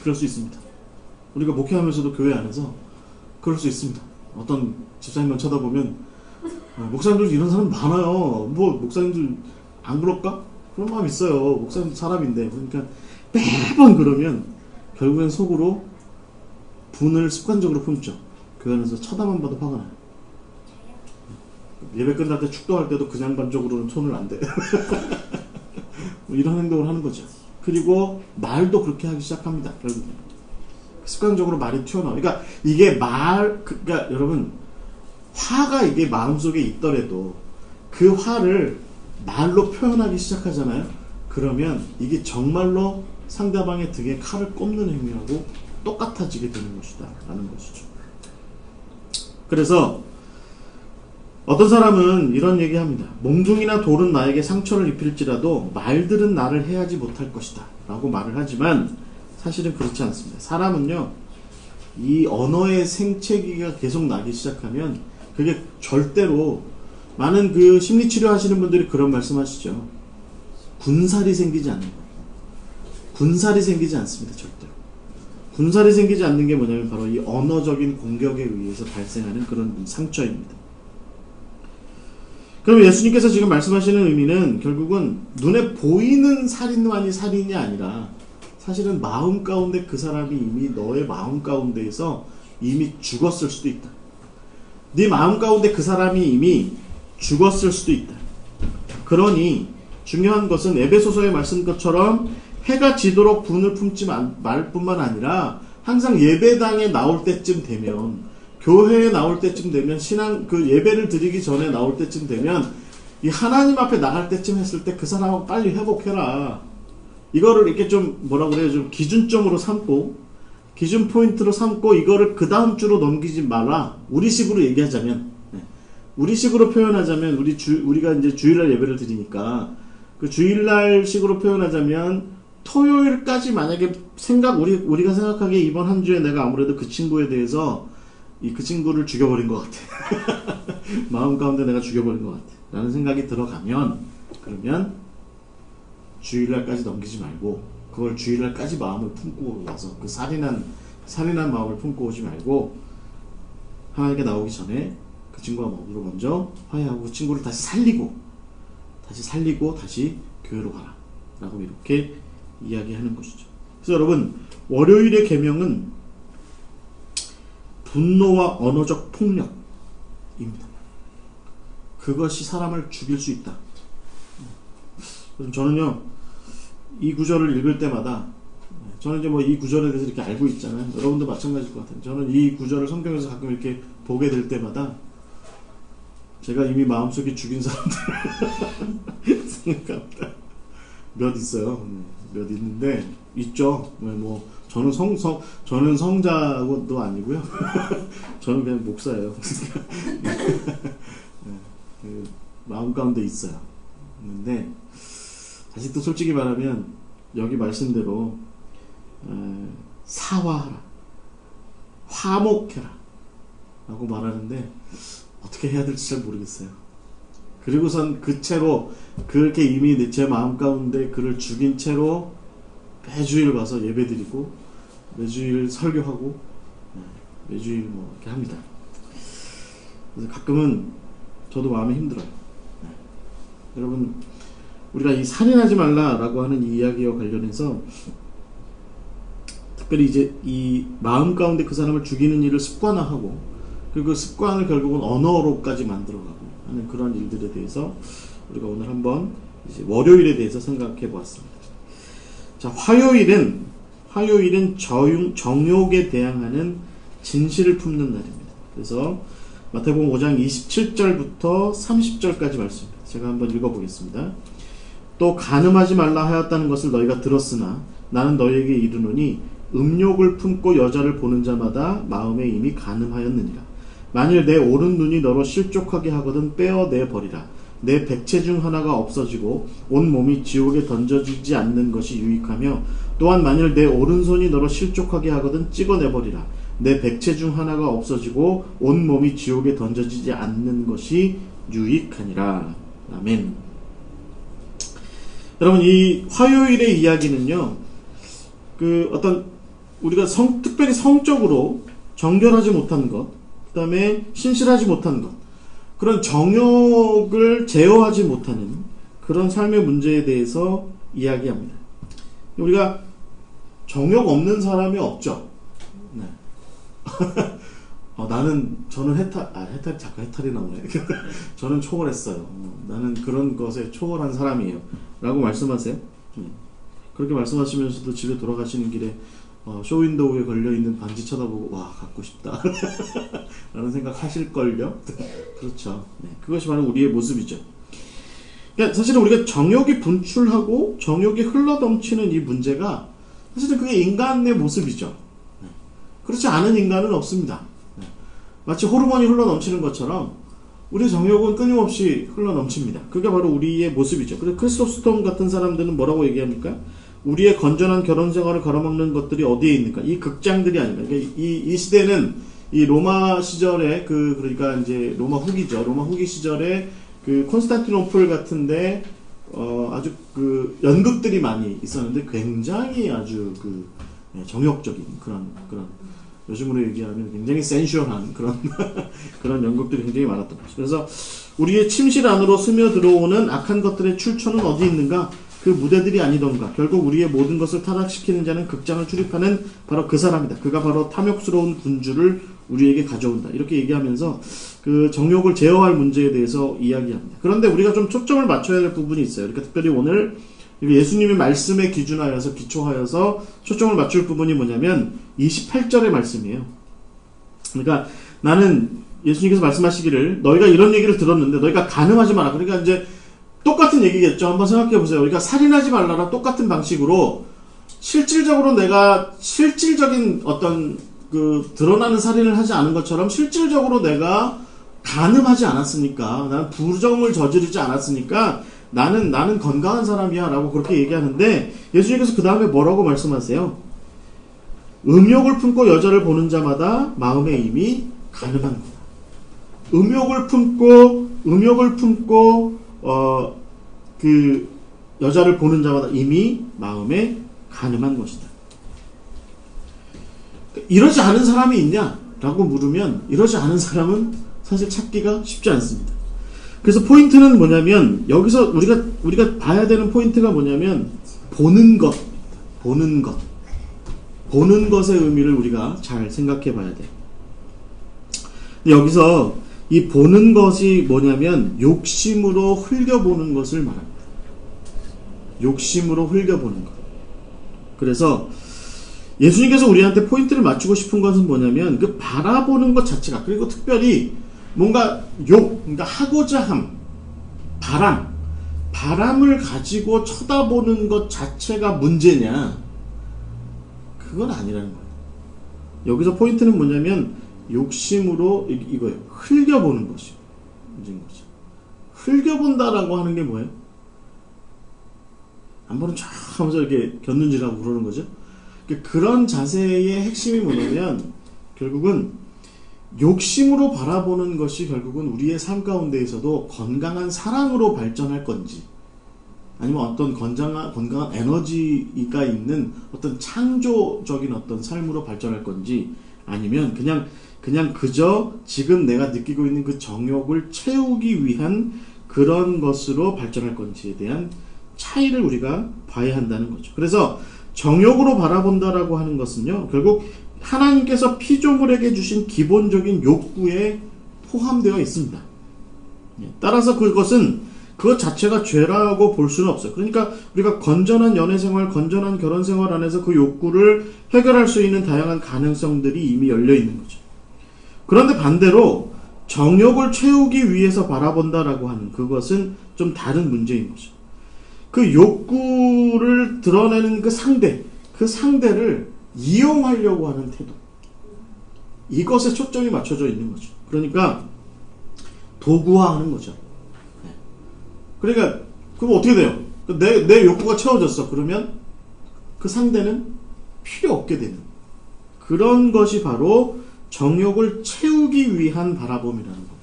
그럴 수 있습니다. 우리가 목회하면서도 교회 안에서 그럴 수 있습니다. 어떤 집사님만 쳐다보면 목사님들 이런 사람 많아요. 뭐 목사님들 안 그럴까? 그런 마음 있어요. 목사님 사람인데. 그러니까 매번 그러면 결국엔 속으로 분을 습관적으로 품죠. 교회 안에서 쳐다만 봐도 화가 나요. 예배 끝날 때 축도할 때도 그냥 반적으로는 손을 안 대. 뭐 이런 행동을 하는 거죠. 그리고 말도 그렇게 하기 시작합니다. 결국엔 습관적으로 말이 튀어나와. 그러니까 이게 그러니까 여러분 화가 이게 마음속에 있더라도 그 화를 말로 표현하기 시작하잖아요. 그러면 이게 정말로 상대방의 등에 칼을 꼽는 행위하고 똑같아지게 되는 것이다 라는 것이죠. 그래서 어떤 사람은 이런 얘기합니다. 몽둥이나 돌은 나에게 상처를 입힐지라도 말들은 나를 해하지 못할 것이다 라고 말을 하지만 사실은 그렇지 않습니다. 사람은요 이 언어의 생채기가 계속 나기 시작하면 그게 절대로 많은 그 심리치료 하시는 분들이 그런 말씀하시죠. 군살이 생기지 않는 거예요. 군살이 생기지 않습니다. 절대로. 군살이 생기지 않는 게 뭐냐면 바로 이 언어적인 공격에 의해서 발생하는 그런 상처입니다. 그럼 예수님께서 지금 말씀하시는 의미는 결국은 눈에 보이는 살인만이 살인이 아니라 사실은 마음 가운데 그 사람이 이미 너의 마음 가운데에서 이미 죽었을 수도 있다. 네 마음 가운데 그 사람이 이미 죽었을 수도 있다. 그러니 중요한 것은 에베소서의 말씀 것처럼 해가 지도록 분을 품지 말 뿐만 아니라 항상 예배당에 나올 때쯤 되면 교회에 나올 때쯤 되면 그 예배를 드리기 전에 나올 때쯤 되면 이 하나님 앞에 나갈 때쯤 했을 때 그 사람하고 빨리 회복해라. 이거를 이렇게 좀 뭐라 그래요? 좀 기준점으로 삼고 기준 포인트로 삼고 이거를 그 다음 주로 넘기지 마라. 우리식으로 얘기하자면 우리식으로 표현하자면 우리가 이제 주일날 예배를 드리니까 그 주일날 식으로 표현하자면 토요일까지 만약에 우리가 생각하기에 이번 한 주에 내가 아무래도 그 친구에 대해서 그 친구를 죽여버린 것 같아. 마음 가운데 내가 죽여버린 것 같아. 라는 생각이 들어가면 그러면 주일날까지 넘기지 말고 그걸 주일날까지 마음을 품고 와서 그 살인한 마음을 품고 오지 말고 하나님께 나오기 전에 그 친구와 먼저 화해하고 그 친구를 다시 살리고 다시 교회로 가라 라고 이렇게 이야기하는 것이죠. 그래서 여러분 월요일의 계명은 분노와 언어적 폭력입니다. 그것이 사람을 죽일 수 있다. 저는요 이 구절을 읽을 때마다 저는 이제 뭐 이 구절에 대해서 이렇게 알고 있잖아요. 여러분도 마찬가지일 것 같아요. 저는 이 구절을 성경에서 가끔 이렇게 보게 될 때마다 제가 이미 마음속에 죽인 사람들 생각합니다. 몇 있어요. 몇 있는데 있죠. 뭐 저는 성자도 아니고요. 저는 그냥 목사예요. 마음 가운데 있어요. 있는데 아직도 솔직히 말하면 여기 말씀대로 사화하라, 화목해라, 라고 말하는데 어떻게 해야 될지 잘 모르겠어요. 그리고선 그 채로 그렇게 이미 제 마음 가운데 그를 죽인 채로 매주일 와서 예배드리고 매주일 설교하고 매주일 뭐 이렇게 합니다. 그래서 가끔은 저도 마음이 힘들어요. 여러분, 우리가 이 살인하지 말라라고 하는 이 이야기와 관련해서 특별히 이제 이 마음 가운데 그 사람을 죽이는 일을 습관화하고 그리고 그 습관을 결국은 언어로까지 만들어가고 하는 그런 일들에 대해서 우리가 오늘 한번 이제 월요일에 대해서 생각해 보았습니다. 자, 화요일은 정욕에 대항하는 진실을 품는 날입니다. 그래서 마태복음 5장 27절부터 30절까지 말씀입니다. 제가 한번 읽어보겠습니다. 또 간음하지 말라 하였다는 것을 너희가 들었으나 나는 너희에게 이르노니 음욕을 품고 여자를 보는 자마다 마음에 이미 간음하였느니라. 만일 내 오른 눈이 너로 실족하게 하거든 빼어내 버리라. 내 백체 중 하나가 없어지고 온 몸이 지옥에 던져지지 않는 것이 유익하며 또한 만일 내 오른손이 너로 실족하게 하거든 찍어내 버리라. 내 백체 중 하나가 없어지고 온 몸이 지옥에 던져지지 않는 것이 유익하니라. 아멘. 여러분, 이 화요일의 이야기는요, 그 어떤 우리가 특별히 성적으로 정결하지 못한 것, 그 다음에 신실하지 못한 것, 그런 정욕을 제어하지 못하는 그런 삶의 문제에 대해서 이야기합니다. 우리가 정욕 없는 사람이 없죠. 네. 저는 자꾸 해탈이 나오네. 저는 초월했어요. 나는 그런 것에 초월한 사람이에요. 라고 말씀하세요. 그렇게 말씀하시면서도 집에 돌아가시는 길에 쇼윈도우에 걸려있는 반지 쳐다보고 와 갖고 싶다 라는 생각 하실걸요. 그렇죠. 네, 그것이 바로 우리의 모습이죠. 그러니까 사실은 우리가 정욕이 분출하고 정욕이 흘러넘치는 이 문제가 사실은 그게 인간의 모습이죠. 네, 그렇지 않은 인간은 없습니다. 네, 마치 호르몬이 흘러넘치는 것처럼 우리의 정욕은 끊임없이 흘러넘칩니다. 그게 바로 우리의 모습이죠. 그래서 크리스토스톰 같은 사람들은 뭐라고 얘기합니까? 우리의 건전한 결혼 생활을 걸어먹는 것들이 어디에 있는가? 이 극장들이 아닌가? 그러니까 이 시대는 이 로마 시절에 그러니까 이제 로마 후기죠. 로마 후기 시절에 그 콘스탄티노플 같은데 아주 그 연극들이 많이 있었는데 굉장히 아주 정욕적인 그런 요즘으로 얘기하면 굉장히 센슈얼한 그런 연극들이 굉장히 많았던 거죠. 그래서 우리의 침실 안으로 스며들어오는 악한 것들의 출처는 어디 있는가? 그 무대들이 아니던가. 결국 우리의 모든 것을 타락시키는 자는 극장을 출입하는 바로 그 사람이다. 그가 바로 탐욕스러운 군주를 우리에게 가져온다. 이렇게 얘기하면서 그 정욕을 제어할 문제에 대해서 이야기합니다. 그런데 우리가 좀 초점을 맞춰야 될 부분이 있어요. 그러니까 특별히 오늘 예수님의 말씀에 기초하여서 초점을 맞출 부분이 뭐냐면 28절의 말씀이에요. 그러니까 나는 예수님께서 말씀하시기를 너희가 이런 얘기를 들었는데 너희가 간음하지 마라. 그러니까 이제 똑같은 얘기겠죠. 한번 생각해 보세요. 그러니까 살인하지 말라랑 똑같은 방식으로 실질적으로 내가 실질적인 어떤 드러나는 살인을 하지 않은 것처럼 실질적으로 내가 간음하지 않았으니까 나는 부정을 저지르지 않았으니까 나는 건강한 사람이야 라고 그렇게 얘기하는데 예수님께서 그 다음에 뭐라고 말씀하세요? 음욕을 품고 여자를 보는 자마다 마음에 이미 간음한 거다. 음욕을 품고 그 여자를 보는 자마다 이미 마음에 간음한 것이다. 이러지 않은 사람이 있냐? 라고 물으면 이러지 않은 사람은 사실 찾기가 쉽지 않습니다. 그래서 포인트는 뭐냐면 여기서 우리가 봐야 되는 포인트가 뭐냐면 보는 것의 의미를 우리가 잘 생각해 봐야 돼. 여기서 이 보는 것이 뭐냐면 욕심으로 흘겨보는 것을 말합니다. 욕심으로 흘겨보는 것. 그래서 예수님께서 우리한테 포인트를 맞추고 싶은 것은 뭐냐면 그 바라보는 것 자체가, 그리고 특별히 뭔가 그러니까 하고자 함, 바람을 가지고 쳐다보는 것 자체가 문제냐? 그건 아니라는 거예요. 여기서 포인트는 뭐냐면 욕심으로 이거예요. 흘겨보는 것이 문제인 거죠. 흘겨본다라고 하는 게 뭐예요? 한 번은 쫙 하면서 이렇게 곁눈질하고 그러는 거죠. 그런 자세의 핵심이 뭐냐면 결국은 욕심으로 바라보는 것이 결국은 우리의 삶 가운데에서도 건강한 사랑으로 발전할 건지, 아니면 어떤 건강한 에너지가 있는 어떤 창조적인 어떤 삶으로 발전할 건지, 아니면 그냥 그저 지금 내가 느끼고 있는 그 정욕을 채우기 위한 그런 것으로 발전할 건지에 대한 차이를 우리가 봐야 한다는 거죠. 그래서 정욕으로 바라본다라고 하는 것은요, 결국 하나님께서 피조물에게 주신 기본적인 욕구에 포함되어 있습니다. 따라서 그것은 그것 자체가 죄라고 볼 수는 없어요. 그러니까 우리가 건전한 연애생활, 건전한 결혼생활 안에서 그 욕구를 해결할 수 있는 다양한 가능성들이 이미 열려 있는 거죠. 그런데 반대로 정욕을 채우기 위해서 바라본다라고 하는 그것은 좀 다른 문제인 거죠. 그 욕구를 드러내는 그 상대를 이용하려고 하는 태도, 이것에 초점이 맞춰져 있는 거죠. 그러니까 도구화하는 거죠. 그러니까 그럼 어떻게 돼요? 내 욕구가 채워졌어. 그러면 그 상대는 필요 없게 되는 그런 것이 바로 정욕을 채우기 위한 바라봄이라는 겁니다.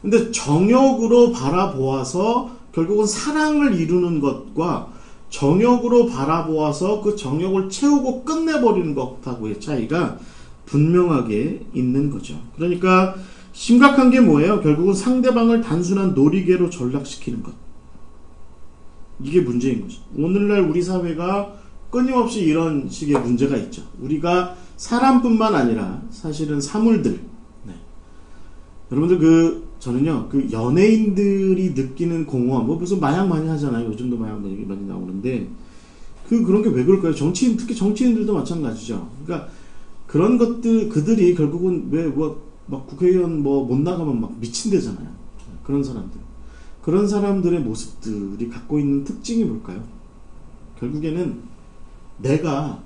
근데 정욕으로 바라보아서 결국은 사랑을 이루는 것과 정욕으로 바라보아서 그 정욕을 채우고 끝내버리는 것하고의 차이가 분명하게 있는 거죠. 그러니까 심각한 게 뭐예요? 결국은 상대방을 단순한 놀이개로 전락시키는 것. 이게 문제인 거죠. 오늘날 우리 사회가 끊임없이 이런 식의 문제가 있죠. 우리가 사람뿐만 아니라 사실은 사물들. 네. 여러분들 저는요, 연예인들이 느끼는 공허함, 무슨 마약 많이 하잖아요. 요즘도 마약 많이 나오는데, 그런 게 왜 그럴까요? 특히 정치인들도 마찬가지죠. 그러니까, 그런 것들, 그들이 결국은 막 국회의원 못 나가면 막 미친대잖아요. 그런 사람들의 모습들이 갖고 있는 특징이 뭘까요? 결국에는 내가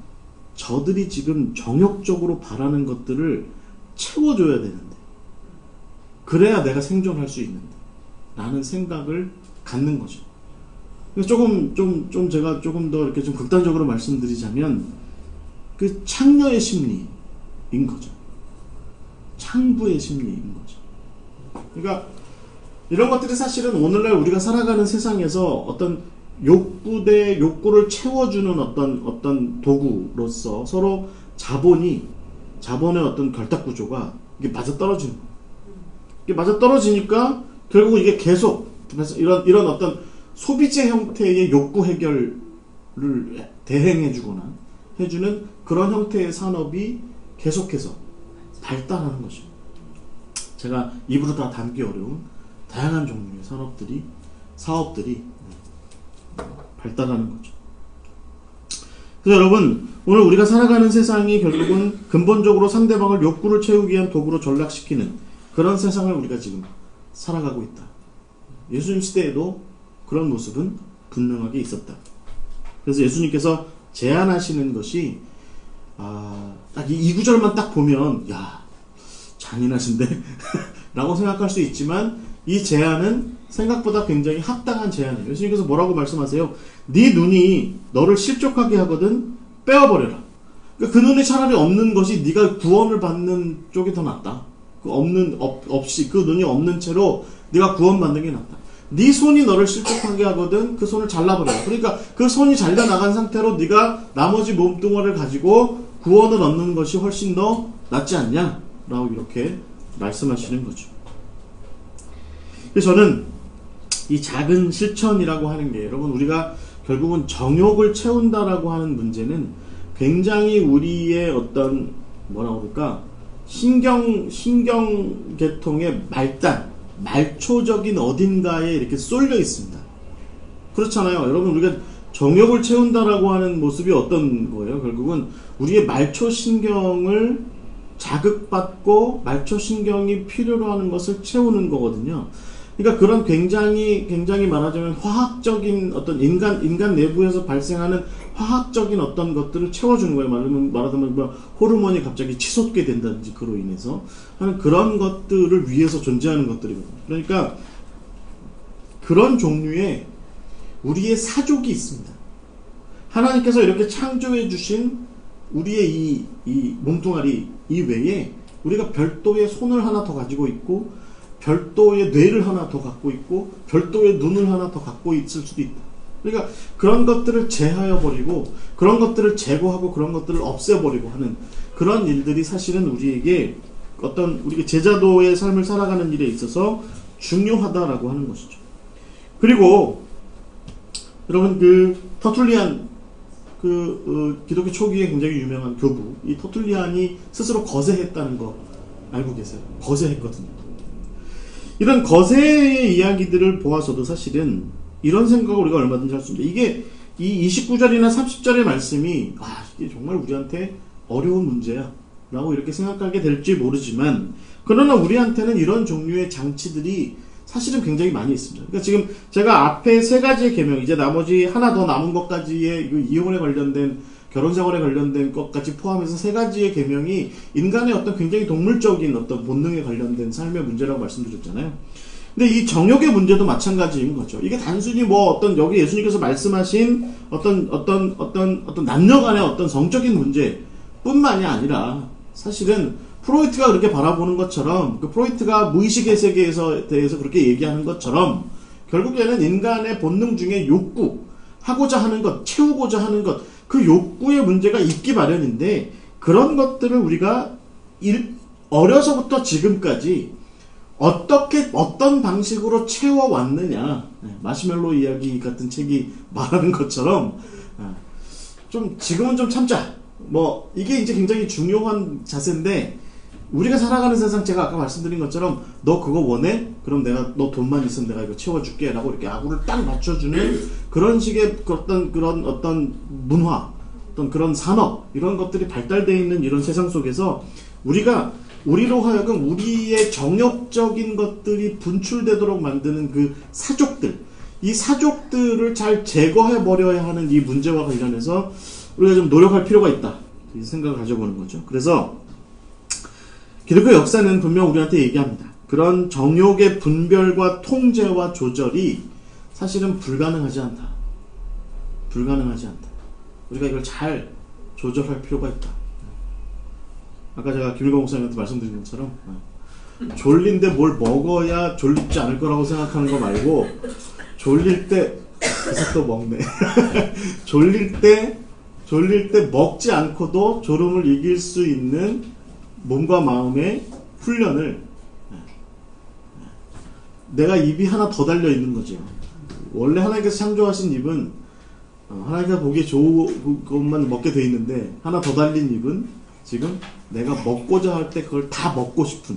저들이 지금 정욕적으로 바라는 것들을 채워줘야 되는데, 그래야 내가 생존할 수 있는데 라는 생각을 갖는 거죠. 제가 조금 더 이렇게 좀 극단적으로 말씀드리자면 그 창녀의 심리인 거죠. 창부의 심리인 거죠. 그러니까 이런 것들이 사실은 오늘날 우리가 살아가는 세상에서 어떤 욕구 대 욕구를 채워주는 어떤 도구로서 서로 자본의 어떤 결탁구조가 이게 맞아떨어지는 거예요. 이게 맞아떨어지니까 결국 이게 계속 이런 어떤 소비재 형태의 욕구 해결을 대행해주거나 해주는 그런 형태의 산업이 계속해서 발달하는 거죠. 제가 입으로 다 담기 어려운 다양한 종류의 사업들이 발달하는 거죠. 그래서 여러분, 오늘 우리가 살아가는 세상이 결국은 근본적으로 상대방을 욕구를 채우기 위한 도구로 전락시키는 그런 세상을 우리가 지금 살아가고 있다. 예수님 시대에도 그런 모습은 분명하게 있었다. 그래서 예수님께서 제안하시는 것이 딱 이 구절만 딱 보면 잔인하신데 라고 생각할 수 있지만 이 제안은 생각보다 굉장히 합당한 제안이에요. 예수님께서 뭐라고 말씀하세요? 네 눈이 너를 실족하게 하거든 빼어버려라. 그러니까 그 눈이 차라리 없는 것이 네가 구원을 받는 쪽이 더 낫다. 그 눈이 없는 채로 네가 구원받는 게 낫다. 네 손이 너를 실족하게 하거든 그 손을 잘라버려라. 그러니까 그 손이 잘려나간 상태로 네가 나머지 몸뚱아리를 가지고 구원을 얻는 것이 훨씬 더 낫지 않냐? 라고 이렇게 말씀하시는 거죠. 그래서 저는 이 작은 실천이라고 하는 게 여러분 우리가 결국은 정욕을 채운다라고 하는 문제는 굉장히 우리의 어떤 신경계통의 말초적인 어딘가에 이렇게 쏠려 있습니다. 그렇잖아요. 여러분 우리가 정욕을 채운다라고 하는 모습이 어떤 거예요? 결국은 우리의 말초신경을 자극받고 말초신경이 필요로 하는 것을 채우는 거거든요. 그러니까 그런 굉장히 말하자면 화학적인 어떤 인간 내부에서 발생하는 화학적인 어떤 것들을 채워주는 거예요. 말하자면 호르몬이 갑자기 치솟게 된다든지 그로 인해서 하는 그런 것들을 위해서 존재하는 것들이거든요. 그러니까 그런 종류의 우리의 사족이 있습니다. 하나님께서 이렇게 창조해 주신 우리의 이 몸뚱아리 이외에 우리가 별도의 손을 하나 더 가지고 있고 별도의 뇌를 하나 더 갖고 있고 별도의 눈을 하나 더 갖고 있을 수도 있다. 그러니까 그런 것들을 제하여 버리고 그런 것들을 제거하고 그런 것들을 없애버리고 하는 그런 일들이 사실은 우리에게 어떤 우리 제자도의 삶을 살아가는 일에 있어서 중요하다라고 하는 것이죠. 그리고 여러분 그 터툴리안 기독교 초기에 굉장히 유명한 교부 이 터툴리안이 스스로 거세했다는 거 알고 계세요? 거세했거든요. 이런 거세의 이야기들을 보아서도 사실은 이런 생각을 우리가 얼마든지 할 수 있는데 이게 이 29절이나 30절의 말씀이 이게 정말 우리한테 어려운 문제야 라고 이렇게 생각하게 될지 모르지만 그러나 우리한테는 이런 종류의 장치들이 사실은 굉장히 많이 있습니다. 그러니까 지금 제가 앞에 세 가지의 계명 이제 나머지 하나 더 남은 것까지의 이혼에 관련된 결혼생활에 관련된 것까지 포함해서 세 가지의 계명이 인간의 어떤 굉장히 동물적인 어떤 본능에 관련된 삶의 문제라고 말씀드렸잖아요. 근데 이 정욕의 문제도 마찬가지인 거죠. 이게 단순히 여기 예수님께서 말씀하신 어떤 남녀 간의 어떤 성적인 문제뿐만이 아니라 사실은 프로이트가 그렇게 바라보는 것처럼 프로이트가 무의식의 세계에서 대해서 그렇게 얘기하는 것처럼 결국에는 인간의 본능 중에 욕구, 하고자 하는 것, 채우고자 하는 것, 그 욕구의 문제가 있기 마련인데 그런 것들을 우리가 어려서부터 지금까지 어떤 방식으로 채워왔느냐 마시멜로 이야기 같은 책이 말하는 것처럼 좀 지금은 좀 참자 이게 이제 굉장히 중요한 자세인데 우리가 살아가는 세상 제가 아까 말씀드린 것처럼 너 그거 원해? 그럼 너 돈만 있으면 내가 이거 채워줄게 라고 이렇게 아구를 딱 맞춰주는 그런 식의 어떤 문화 어떤 그런 산업 이런 것들이 발달되어 있는 이런 세상 속에서 우리로 하여금 우리의 정욕적인 것들이 분출되도록 만드는 그 사족들 이 사족들을 잘 제거해 버려야 하는 이 문제와 관련해서 우리가 좀 노력할 필요가 있다 이 생각을 가져보는 거죠. 그래서 기독교 역사는 분명 우리한테 얘기합니다. 그런 정욕의 분별과 통제와 조절이 사실은 불가능하지 않다. 우리가 이걸 잘 조절할 필요가 있다. 아까 제가 김일광 목사님한테 말씀드린 것처럼 졸린데 뭘 먹어야 졸립지 않을 거라고 생각하는 거 말고 졸릴 때 그래서 또 먹네. 졸릴 때 먹지 않고도 졸음을 이길 수 있는 몸과 마음의 훈련을 내가 입이 하나 더 달려 있는 거죠. 원래 하나님께서 창조하신 입은 하나님께서 보기에 좋은 것만 먹게 돼 있는데 하나 더 달린 입은 지금 내가 먹고자 할 때 그걸 다 먹고 싶은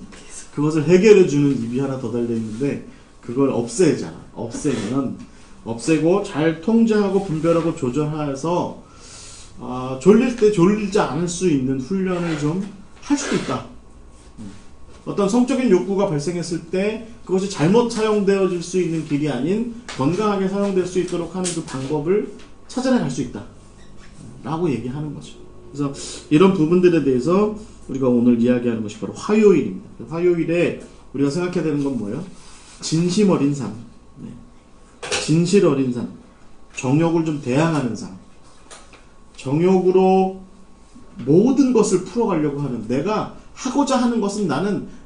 그것을 해결해 주는 입이 하나 더 달려 있는데 그걸 없애고 잘 통제하고 분별하고 조절해서 졸릴 때 졸리지 않을 수 있는 훈련을 좀 할 수도 있다. 어떤 성적인 욕구가 발생했을 때 그것이 잘못 사용되어질 수 있는 길이 아닌 건강하게 사용될 수 있도록 하는 그 방법을 찾아내 갈 수 있다 라고 얘기하는 거죠. 그래서 이런 부분들에 대해서 우리가 오늘 이야기하는 것이 바로 화요일입니다. 화요일에 우리가 생각해야 되는 건 뭐예요? 진심 어린 삶, 진실 어린 삶, 정욕을 좀 대항하는 삶, 정욕으로 모든 것을 풀어가려고 하는 내가 하고자 하는 것은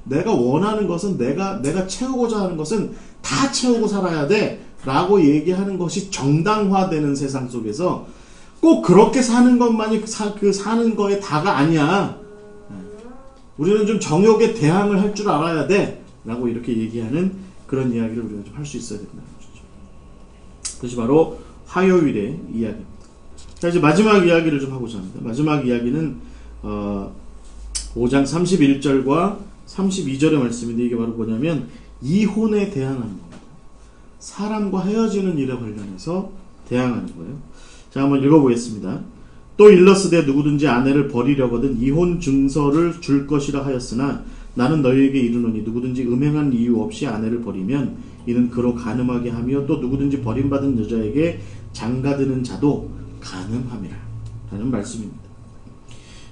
내가 원하는 것은 내가 채우고자 하는 것은 다 채우고 살아야 돼 라고 얘기하는 것이 정당화되는 세상 속에서 꼭 그렇게 사는 것만이 사는 거에 다가 아니야. 우리는 좀 정욕에 대항을 할 줄 알아야 돼 라고 이렇게 얘기하는 그런 이야기를 우리가 좀 할 수 있어야 된다는 거죠. 그것이 바로 화요일의 이야기입니다. 자, 이제 마지막 이야기를 좀 하고자 합니다. 마지막 이야기는 5장 31절과 32절의 말씀인데 이게 바로 뭐냐면 이혼에 대항하는 겁니다. 사람과 헤어지는 일에 관련해서 대항하는 거예요. 자, 한번 읽어보겠습니다. 또 일러스되 누구든지 아내를 버리려거든 이혼 증서를 줄 것이라 하였으나 나는 너희에게 이르노니 누구든지 음행한 이유 없이 아내를 버리면 이는 그로 간음하게 하며 또 누구든지 버림받은 여자에게 장가드는 자도 간음함이라 라는 말씀입니다.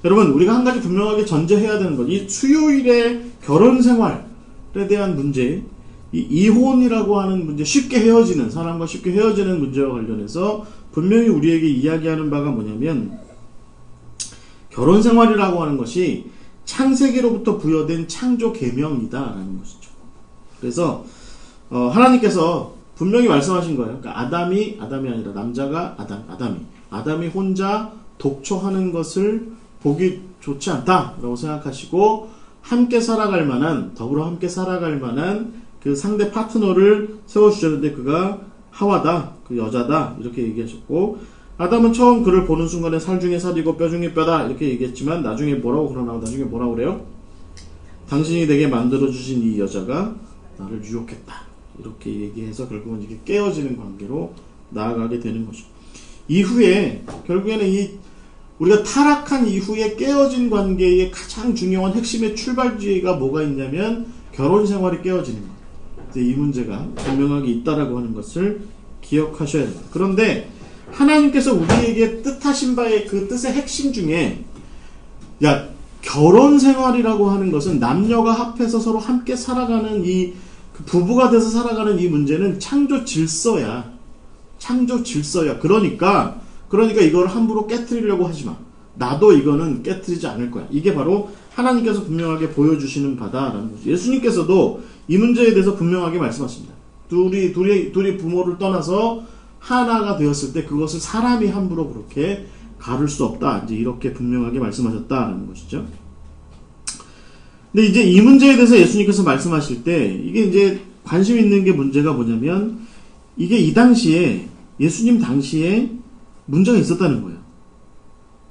여러분 우리가 한 가지 분명하게 전제해야 되는 것, 이 수요일의 결혼생활에 대한 문제, 이 이혼이라고 하는 문제, 사람과 쉽게 헤어지는 문제와 관련해서 분명히 우리에게 이야기하는 바가 뭐냐면 결혼생활이라고 하는 것이 창세기로부터 부여된 창조 계명이다라는 것이죠. 그래서 하나님께서 분명히 말씀하신 거예요. 그러니까 아담이 아니라 남자가 아담이 혼자 독초하는 것을 보기 좋지 않다라고 생각하시고 더불어 함께 살아갈 만한 그 상대 파트너를 세워주셨는데 그가 하와다, 그 여자다 이렇게 얘기하셨고, 아담은 처음 그를 보는 순간에 살 중에 살이고 뼈 중에 뼈다 이렇게 얘기했지만 나중에 뭐라고 그래요? 당신이 내게 만들어주신 이 여자가 나를 유혹했다 이렇게 얘기해서 결국은 이게 깨어지는 관계로 나아가게 되는 거죠. 이후에 결국에는 우리가 타락한 이후에 깨어진 관계의 가장 중요한 핵심의 출발지가 뭐가 있냐면 결혼 생활이 깨어지는 거예요. 이 문제가 분명하게 있다라고 하는 것을 기억하셔야 됩니다. 그런데 하나님께서 우리에게 뜻하신 바의 그 뜻의 핵심 중에 결혼 생활이라고 하는 것은 남녀가 합해서 서로 함께 살아가는 부부가 돼서 살아가는 이 문제는 창조 질서야. 그러니까 이걸 함부로 깨트리려고 하지 마. 나도 이거는 깨트리지 않을 거야. 이게 바로 하나님께서 분명하게 보여주시는 바다라는 거죠. 예수님께서도 이 문제에 대해서 분명하게 말씀하십니다. 둘이 부모를 떠나서 하나가 되었을 때 그것을 사람이 함부로 그렇게 가를 수 없다. 이제 이렇게 분명하게 말씀하셨다라는 것이죠. 근데 이제 이 문제에 대해서 예수님께서 말씀하실 때 이게 이제 관심 있는 게 문제가 뭐냐면 이게 이 당시에 예수님 당시에 문제가 있었다는 거예요.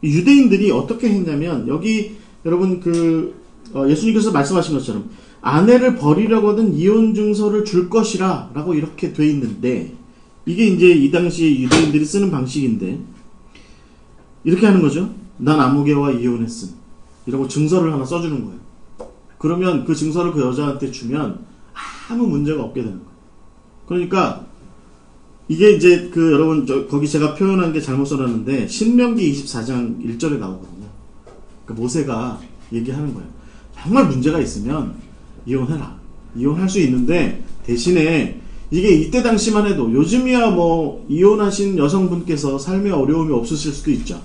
유대인들이 어떻게 했냐면 여기 여러분 예수님께서 말씀하신 것처럼 아내를 버리려고 하던 이혼 증서를 줄 것이라 라고 이렇게 돼 있는데 이게 이제 이 당시에 유대인들이 쓰는 방식인데 이렇게 하는 거죠. 난 아무개와 이혼했음 이라고 증서를 하나 써주는 거예요. 그러면 그 증서를 그 여자한테 주면 아무 문제가 없게 되는 거예요. 그러니까 이게 이제 여러분 거기 제가 표현한 게 잘못 써놨는데 신명기 24장 1절에 나오거든요. 그러니까 모세가 얘기하는 거예요. 정말 문제가 있으면 이혼해라. 이혼할 수 있는데 대신에 이게 이때 당시만 해도 요즘이야 뭐 이혼하신 여성분께서 삶에 어려움이 없으실 수도 있죠.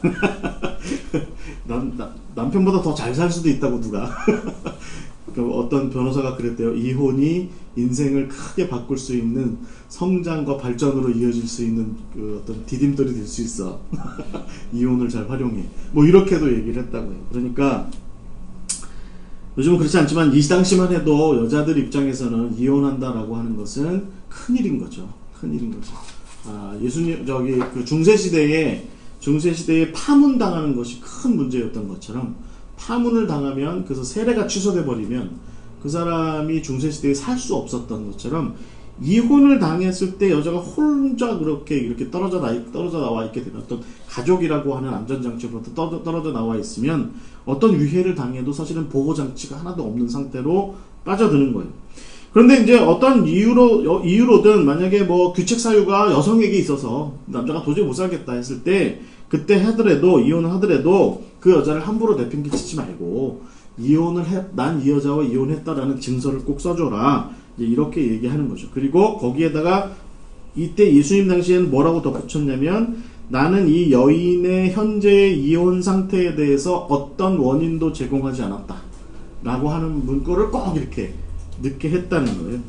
남편보다 더 잘 살 수도 있다고 누가. 어떤 변호사가 그랬대요. 이혼이 인생을 크게 바꿀 수 있는 성장과 발전으로 이어질 수 있는 어떤 디딤돌이 될 수 있어. 이혼을 잘 활용해. 뭐 이렇게도 얘기를 했다고요. 그러니까 요즘은 그렇지 않지만 이 당시만 해도 여자들 입장에서는 이혼한다라고 하는 것은 큰일인 거죠. 예수님 중세시대에 파문당하는 것이 큰 문제였던 것처럼 파문을 당하면 그래서 세례가 취소돼 버리면 그 사람이 중세시대에 살 수 없었던 것처럼 이혼을 당했을 때 여자가 혼자 이렇게 떨어져 나와 있게 되면 어떤 가족이라고 하는 안전장치로부터 떨어져 나와 있으면 어떤 위해를 당해도 사실은 보호장치가 하나도 없는 상태로 빠져드는 거예요. 그런데 이제 어떤 이유로든 만약에 뭐 규칙 사유가 여성에게 있어서 남자가 도저히 못 살겠다 했을 때 그때 이혼을 하더라도 그 여자를 함부로 내팽개치지 말고 난 이 여자와 이혼했다라는 증서를 꼭 써줘라. 이제 이렇게 얘기하는 거죠. 그리고 거기에다가 이때 예수님 당시에는 뭐라고 덧붙였냐면 나는 이 여인의 현재의 이혼 상태에 대해서 어떤 원인도 제공하지 않았다. 라고 하는 문구를 꼭 이렇게 넣게 했다는 거예요.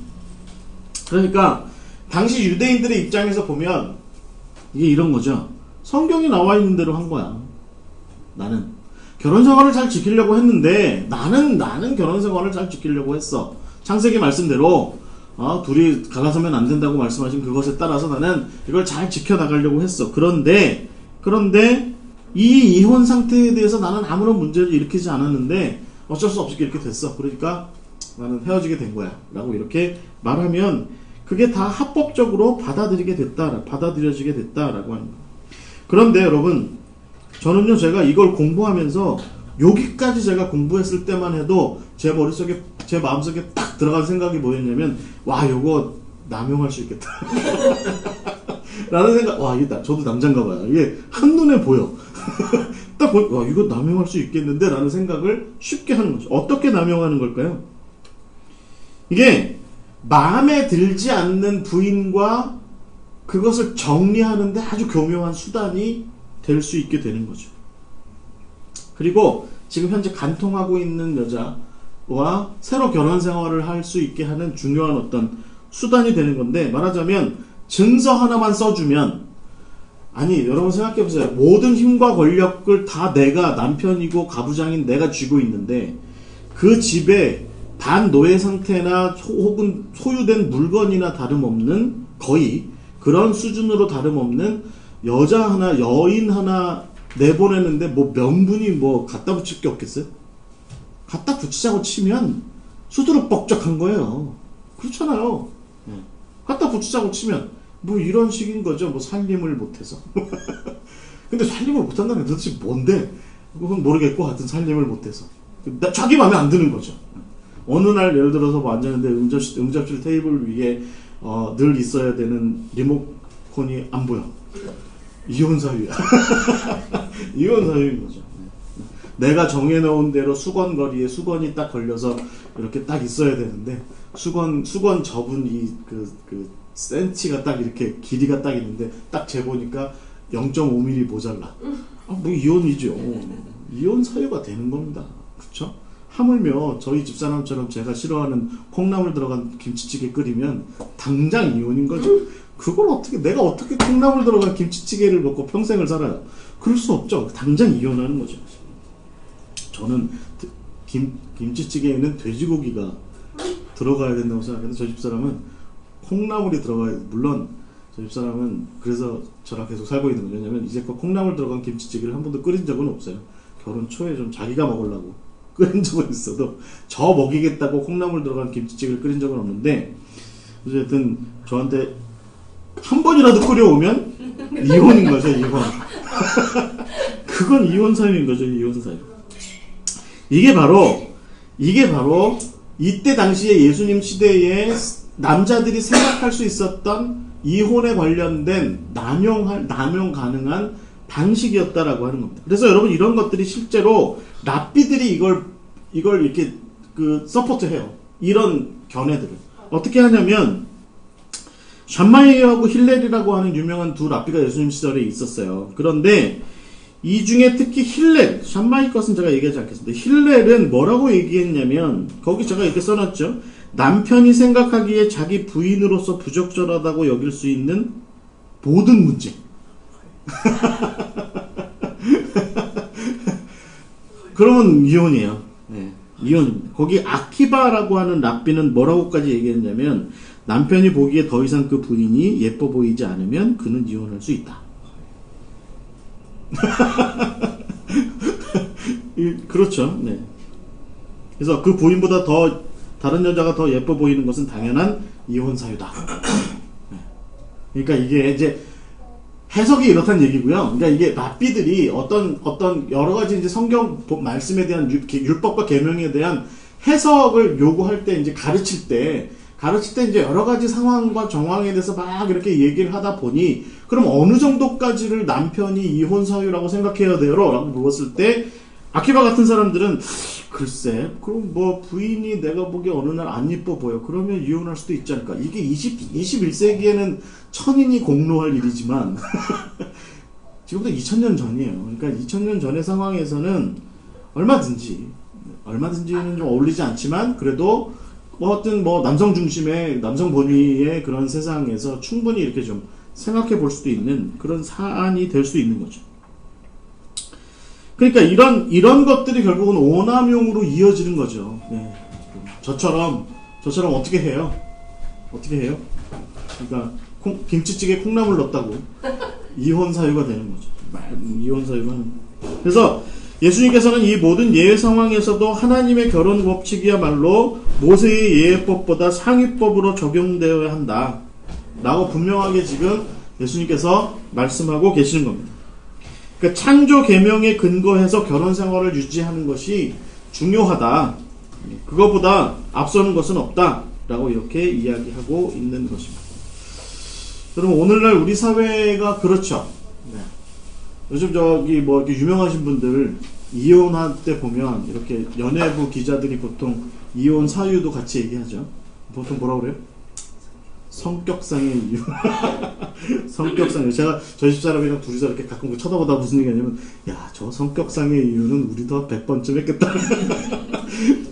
그러니까 당시 유대인들의 입장에서 보면 이게 이런 거죠. 성경이 나와 있는 대로 한 거야. 나는 결혼생활을 잘 지키려고 했는데 나는 결혼생활을 잘 지키려고 했어. 창세기 말씀대로 둘이 가가서면 안 된다고 말씀하신 그것에 따라서 나는 이걸 잘 지켜나가려고 했어. 그런데 이 이혼 상태에 대해서 나는 아무런 문제를 일으키지 않았는데 어쩔 수 없이 이렇게 됐어. 그러니까 나는 헤어지게 된 거야 라고 이렇게 말하면 그게 다 합법적으로 받아들여지게 됐다라고 하는 거예요. 그런데 여러분 저는요 제가 이걸 공부하면서 여기까지 제가 공부했을 때만 해도 제 마음속에 딱 들어간 생각이 뭐였냐면 와 요거 남용할 수 있겠다 라는 생각. 와 이게 저도 남잔가 봐요. 이게 한눈에 보여. 딱 와 이거 남용할 수 있겠는데 라는 생각을 쉽게 하는 거죠. 어떻게 남용하는 걸까요? 이게 마음에 들지 않는 부인과 그것을 정리하는데 아주 교묘한 수단이 될 수 있게 되는 거죠. 그리고 지금 현재 간통하고 있는 여자와 새로 결혼 생활을 할 수 있게 하는 중요한 어떤 수단이 되는 건데, 말하자면 증서 하나만 써주면, 아니 여러분 생각해보세요. 모든 힘과 권력을 다 내가, 남편이고 가부장인 내가 쥐고 있는데, 그 집에 반노예 상태나 혹은 소유된 물건이나 다름없는, 거의 그런 수준으로 다름없는 여자 하나, 여인 하나 내보내는데 뭐 명분이 뭐 갖다 붙일 게 없겠어요? 갖다 붙이자고 치면 수두룩 뻑적한 거예요. 그렇잖아요. 갖다 붙이자고 치면 뭐 이런 식인 거죠. 뭐 살림을 못해서. 근데 살림을 못한다는 게 도대체 뭔데? 그건 모르겠고 하여튼 살림을 못해서 자기 마음에 안 드는 거죠. 어느 날 예를 들어서 뭐 앉았는데 응접실 테이블 위에 늘 있어야 되는 리모컨이 안 보여. 이혼 사유야. 이혼 사유인 거죠. 내가 정해놓은 대로 수건 거리에 수건이 딱 걸려서 이렇게 딱 있어야 되는데, 수건 접은 그 센치가 딱 이렇게 길이가 딱 있는데 딱 재보니까 0.5mm 모자라. 뭐 이혼이죠. 이혼 사유가 되는 겁니다. 그쵸? 하물며 저희 집사람처럼 제가 싫어하는 콩나물 들어간 김치찌개 끓이면 당장 이혼인 거죠. 그걸 내가 어떻게 콩나물 들어간 김치찌개를 먹고 평생을 살아요? 그럴 수 없죠. 당장 이혼하는 거죠. 저는 김치찌개에는 돼지고기가 들어가야 된다고 생각하는데, 저 집사람은 콩나물이 들어가야 돼. 물론 저 집사람은 그래서 저랑 계속 살고 있는 거죠. 왜냐면 이제껏 콩나물 들어간 김치찌개를 한 번도 끓인 적은 없어요. 결혼 초에 좀 자기가 먹으려고 끓인 적은 있어도 저 먹이겠다고 콩나물 들어간 김치찌개를 끓인 적은 없는데, 어쨌든 저한테 한 번이라도 끓여오면 이혼인 거죠. 이혼. 그건 이혼 사유인 거죠. 이혼 사유. 이게 바로 이때 당시에 예수님 시대에 남자들이 생각할 수 있었던 이혼에 관련된 남용 가능한 방식이었다라고 하는 겁니다. 그래서 여러분, 이런 것들이 실제로 랍비들이 이걸 이렇게 서포트해요. 이런 견해들을 어떻게 하냐면, 샴마이하고 힐렐이라고 하는 유명한 두 랍비가 예수님 시절에 있었어요. 그런데 이 중에 특히 힐렐, 샴마이 것은 제가 얘기하지 않겠습니다. 힐렐은 뭐라고 얘기했냐면, 거기 제가 이렇게 써놨죠. 남편이 생각하기에 자기 부인으로서 부적절하다고 여길 수 있는 모든 문제. 그러면 이혼이에요. 네, 이혼입니다. 거기 아키바라고 하는 랍비는 뭐라고까지 얘기했냐면, 남편이 보기에 더 이상 그 부인이 예뻐 보이지 않으면 그는 이혼할 수 있다. 그렇죠. 네. 그래서 그 부인보다 다른 여자가 더 예뻐 보이는 것은 당연한 이혼 사유다. 그러니까 이게 이제 해석이 이렇다는 얘기고요. 그러니까 이게 랍비들이 어떤 여러 가지 이제 성경 말씀에 대한 율법과 계명에 대한 해석을 요구할 때, 이제 가르칠 때 이제 여러 가지 상황과 정황에 대해서 막 이렇게 얘기를 하다 보니, 그럼 어느 정도까지를 남편이 이혼 사유라고 생각해야 돼요? 라고 물었을 때, 아키바 같은 사람들은 글쎄, 그럼 뭐 부인이 내가 보기에 어느 날 안 예뻐 보여. 그러면 이혼할 수도 있지 않을까? 이게 21세기에는 천인이 공로할 일이지만 지금부터 2000년 전이에요. 그러니까 2000년 전의 상황에서는 얼마든지는 좀 어울리지 않지만, 그래도 어떤 남성 중심의, 남성 본위의 그런 세상에서 충분히 이렇게 좀 생각해 볼 수도 있는 그런 사안이 될 수 있는 거죠. 그러니까 이런 것들이 결국은 오남용으로 이어지는 거죠. 네. 저처럼 어떻게 해요? 그러니까 김치찌개에 콩나물 넣었다고 이혼 사유가 되는 거죠. 이혼 사유가. 그래서 예수님께서는 이 모든 예외 상황에서도 하나님의 결혼 법칙이야말로 모세의 예외법보다 상위법으로 적용되어야 한다 라고 분명하게 지금 예수님께서 말씀하고 계시는 겁니다. 그러니까 창조 계명에 근거해서 결혼 생활을 유지하는 것이 중요하다, 그거보다 앞서는 것은 없다 라고 이렇게 이야기하고 있는 것입니다. 여러분, 오늘날 우리 사회가 그렇죠. 네. 요즘 이렇게 유명하신 분들 이혼할 때 보면 이렇게 연예부 기자들이 보통 이혼 사유도 같이 얘기하죠. 보통 뭐라고 그래요? 성격상의 이유. 성격상의 제가 저희 집사람이랑 둘이서 이렇게 가끔 쳐다보다 무슨 얘기냐면 야, 저 성격상의 이유는 우리도 한 100번쯤 했겠다.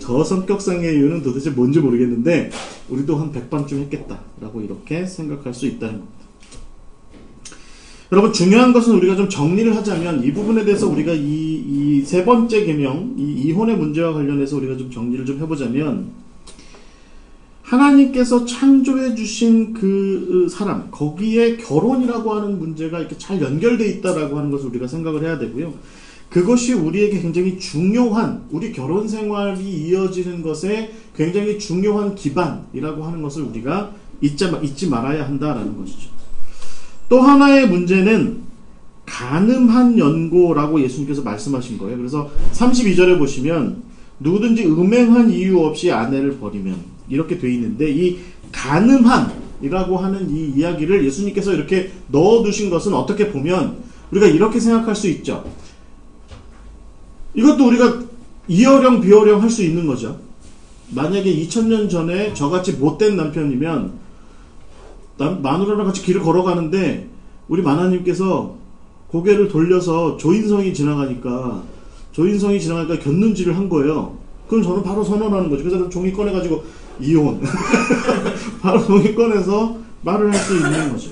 저 성격상의 이유는 도대체 뭔지 모르겠는데 우리도 한 100번쯤 했겠다 라고 이렇게 생각할 수 있다는 겁니다. 여러분, 중요한 것은 우리가 좀 정리를 하자면 이 부분에 대해서 우리가 이 세 번째 계명, 이 이혼의 문제와 관련해서 우리가 좀 정리를 좀 해보자면, 하나님께서 창조해 주신 그 사람, 거기에 결혼이라고 하는 문제가 이렇게 잘 연결되어 있다라고 하는 것을 우리가 생각을 해야 되고요. 그것이 우리에게 굉장히 중요한, 우리 결혼 생활이 이어지는 것에 굉장히 중요한 기반이라고 하는 것을 우리가 잊지 말아야 한다라는 것이죠. 또 하나의 문제는 가늠한 연고라고 예수님께서 말씀하신 거예요. 그래서 32절에 보시면 누구든지 음행한 이유 없이 아내를 버리면 이렇게 돼 있는데, 이 가늠한이라고 하는 이 이야기를 예수님께서 이렇게 넣어두신 것은 어떻게 보면 우리가 이렇게 생각할 수 있죠. 이것도 우리가 이어령 비어령 할 수 있는 거죠. 만약에 2000년 전에 저같이 못된 남편이면 마누라랑 같이 길을 걸어가는데 우리 마나님께서 고개를 돌려서 조인성이 지나가니까 곁눈질을 한 거예요. 그럼 저는 바로 선언하는 거죠. 그래서 종이 꺼내가지고 이혼. 바로 종이 꺼내서 말을 할 수 있는 거죠.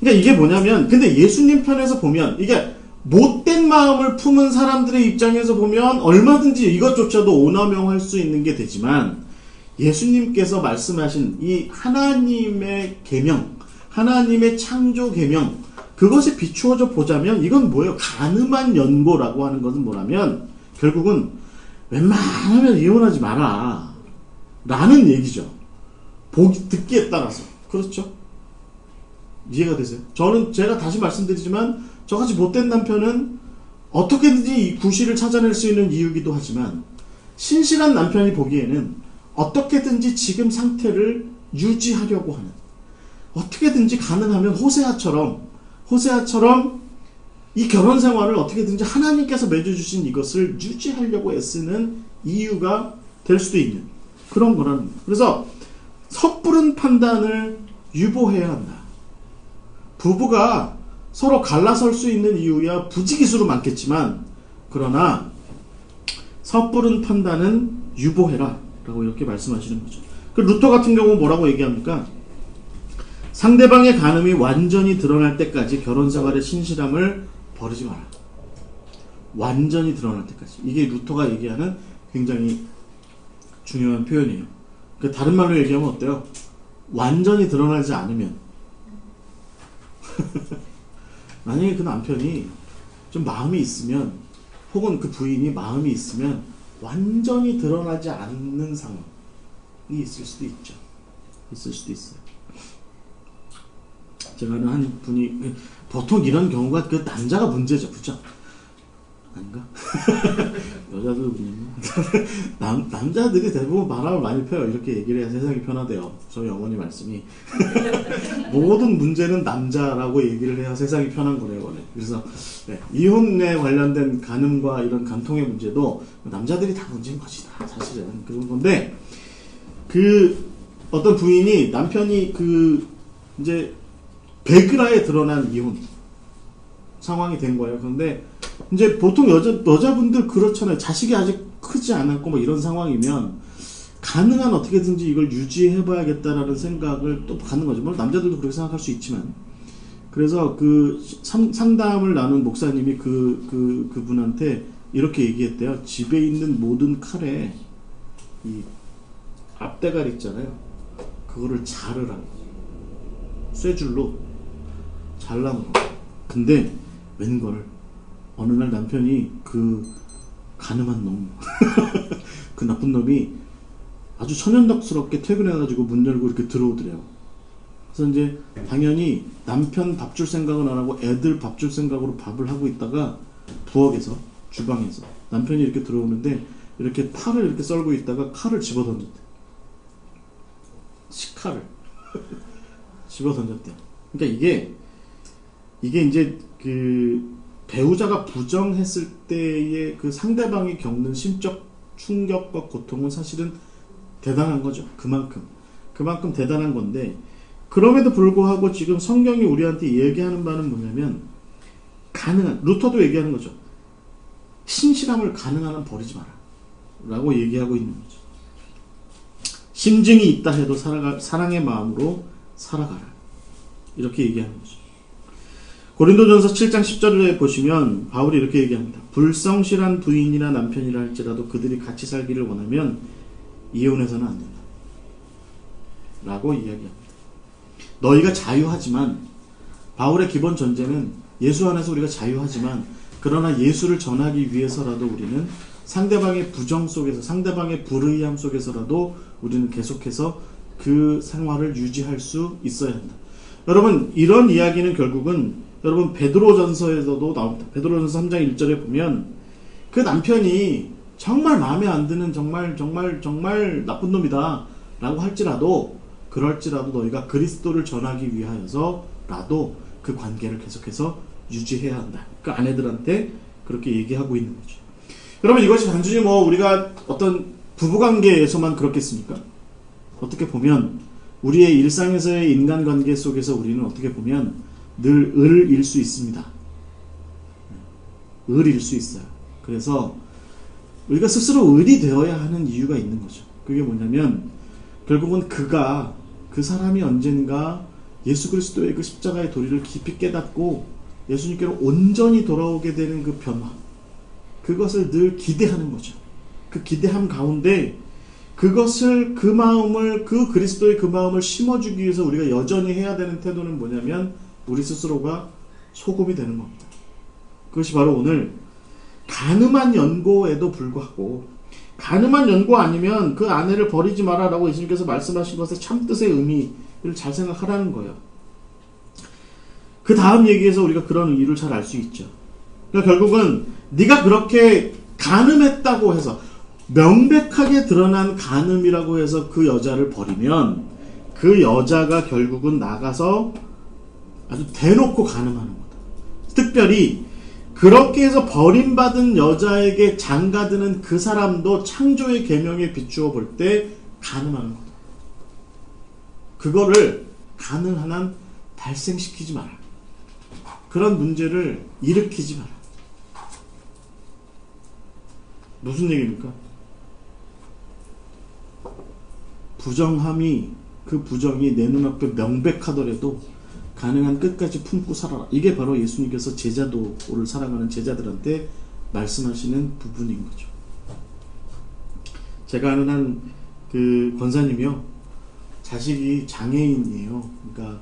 그러니까 이게 뭐냐면, 근데 예수님 편에서 보면 이게 못된 마음을 품은 사람들의 입장에서 보면 얼마든지 이것조차도 오남용할 수 있는 게 되지만, 예수님께서 말씀하신 이 하나님의 계명, 하나님의 창조 계명, 그것에 비추어져 보자면 이건 뭐예요? 가늠한 연고라고 하는 것은 뭐라면 결국은 웬만하면 이혼하지 마라 라는 얘기죠. 듣기에 따라서. 그렇죠? 이해가 되세요? 제가 다시 말씀드리지만 저같이 못된 남편은 어떻게든지 이 구실을 찾아낼 수 있는 이유이기도 하지만, 신실한 남편이 보기에는 어떻게든지 지금 상태를 유지하려고 하는, 어떻게든지 가능하면 호세아처럼 이 결혼 생활을 어떻게든지 하나님께서 맺어주신 이것을 유지하려고 애쓰는 이유가 될 수도 있는 그런 거라는 거예요. 그래서 섣부른 판단을 유보해야 한다. 부부가 서로 갈라설 수 있는 이유야 부지기수로 많겠지만, 그러나 섣부른 판단은 유보해라 라고 이렇게 말씀하시는 거죠. 그 루터 같은 경우 뭐라고 얘기합니까? 상대방의 간음이 완전히 드러날 때까지 결혼생활의 신실함을 버리지 마라. 완전히 드러날 때까지. 이게 루터가 얘기하는 굉장히 중요한 표현이에요. 그 다른 말로 얘기하면 어때요? 완전히 드러나지 않으면 만약에 그 남편이 좀 마음이 있으면, 혹은 그 부인이 마음이 있으면 완전히 드러나지 않는 상황이 있을 수도 있죠. 있을 수도 있어요. 제가 아는 한 분이, 보통 이런 경우가 그 남자가 문제죠. 그죠? 아닌가? 여자도 문제인가? 남자들이 대부분 바람을 많이 펴요. 이렇게 얘기를 해야 세상이 편하대요. 저희 어머니 말씀이. 모든 문제는 남자라고 얘기를 해야 세상이 편한 거래요, 원래. 그래서, 네, 이혼에 관련된 간음과 이런 간통의 문제도 남자들이 다 문제인 것이다. 사실은. 그런 건데, 어떤 부인이 남편이 이제, 배그라에 드러난 이혼 상황이 된 거예요. 그런데 이제 보통 여자분들 그렇잖아요. 자식이 아직 크지 않았고 뭐 이런 상황이면 가능한 어떻게든지 이걸 유지해봐야겠다라는 생각을 또 갖는 거죠. 뭐 남자들도 그렇게 생각할 수 있지만, 그래서 상담을 나눈 목사님이 그분한테 이렇게 얘기했대요. 집에 있는 모든 칼에 이 앞대가리 있잖아요. 그거를 자르라고, 쇠줄로 잘라놓은 거. 근데 웬걸 어느 날 남편이 가늠한 놈 그 나쁜 놈이 아주 천연덕스럽게 퇴근해가지고 문 열고 이렇게 들어오더래요. 그래서 이제 당연히 남편 밥 줄 생각은 안 하고 애들 밥 줄 생각으로 밥을 하고 있다가 부엌에서, 주방에서 남편이 이렇게 들어오는데 이렇게 팔을 이렇게 썰고 있다가 칼을 집어 던졌대. 식칼을 집어 던졌대. 그러니까 이게 이제 배우자가 부정했을 때의 그 상대방이 겪는 심적 충격과 고통은 사실은 대단한 거죠. 그만큼 그만큼 대단한 건데, 그럼에도 불구하고 지금 성경이 우리한테 얘기하는 바는 뭐냐면, 루터도 얘기하는 거죠. 신실함을 가능한 한 버리지 마라 라고 얘기하고 있는 거죠. 심증이 있다 해도 사랑의 마음으로 살아가라, 이렇게 얘기하는 거죠. 고린도전서 7장 10절에 보시면 바울이 이렇게 얘기합니다. 불성실한 부인이나 남편이라 할지라도 그들이 같이 살기를 원하면 이혼해서는 안 된다 라고 이야기합니다. 너희가 자유하지만, 바울의 기본 전제는 예수 안에서 우리가 자유하지만, 그러나 예수를 전하기 위해서라도 우리는 상대방의 부정 속에서, 상대방의 불의함 속에서라도 우리는 계속해서 그 생활을 유지할 수 있어야 한다. 여러분, 이런 이야기는 결국은 여러분 베드로전서에서도 나옵니다. 베드로전서 3장 1절에 보면 그 남편이 정말 마음에 안 드는 정말 나쁜 놈이다 라고 할지라도, 그럴지라도 너희가 그리스도를 전하기 위하여서라도 그 관계를 계속해서 유지해야 한다. 그 아내들한테 그렇게 얘기하고 있는 거죠. 여러분, 이것이 단순히 우리가 어떤 부부관계에서만 그렇겠습니까? 어떻게 보면 우리의 일상에서의 인간관계 속에서 우리는 어떻게 보면 늘 을일 수 있습니다. 을일 수 있어요. 그래서 우리가 스스로 을이 되어야 하는 이유가 있는 거죠. 그게 뭐냐면 결국은 그 사람이 언젠가 예수 그리스도의 그 십자가의 도리를 깊이 깨닫고 예수님께로 온전히 돌아오게 되는 그 변화, 그것을 늘 기대하는 거죠. 그 기대함 가운데 그것을, 그 마음을, 그 그리스도의 그 마음을 심어주기 위해서 우리가 여전히 해야 되는 태도는 뭐냐면 우리 스스로가 소금이 되는 겁니다. 그것이 바로 오늘 간음한 연고에도 불구하고, 간음한 연고 아니면 그 아내를 버리지 마라 라고 예수님께서 말씀하신 것의 참뜻의 의미를 잘 생각하라는 거예요. 그 다음 얘기에서 우리가 그런 의의를 잘 알 수 있죠. 그러니까 결국은 네가 그렇게 간음했다고 해서, 명백하게 드러난 간음이라고 해서 그 여자를 버리면 그 여자가 결국은 나가서 아주 대놓고 간음하는 거다. 특별히 그렇게 해서 버림받은 여자에게 장가드는 그 사람도 창조의 계명에 비추어 볼 때 간음하는 거다. 그거를 가능한 한 발생시키지 마라. 그런 문제를 일으키지 마라. 무슨 얘기입니까? 부정함이, 그 부정이 내 눈앞에 명백하더라도 가능한 끝까지 품고 살아라. 이게 바로 예수님께서 제자도를 사랑하는 제자들한테 말씀하시는 부분인 거죠. 제가 아는 한 그 권사님이요, 자식이 장애인이에요. 그러니까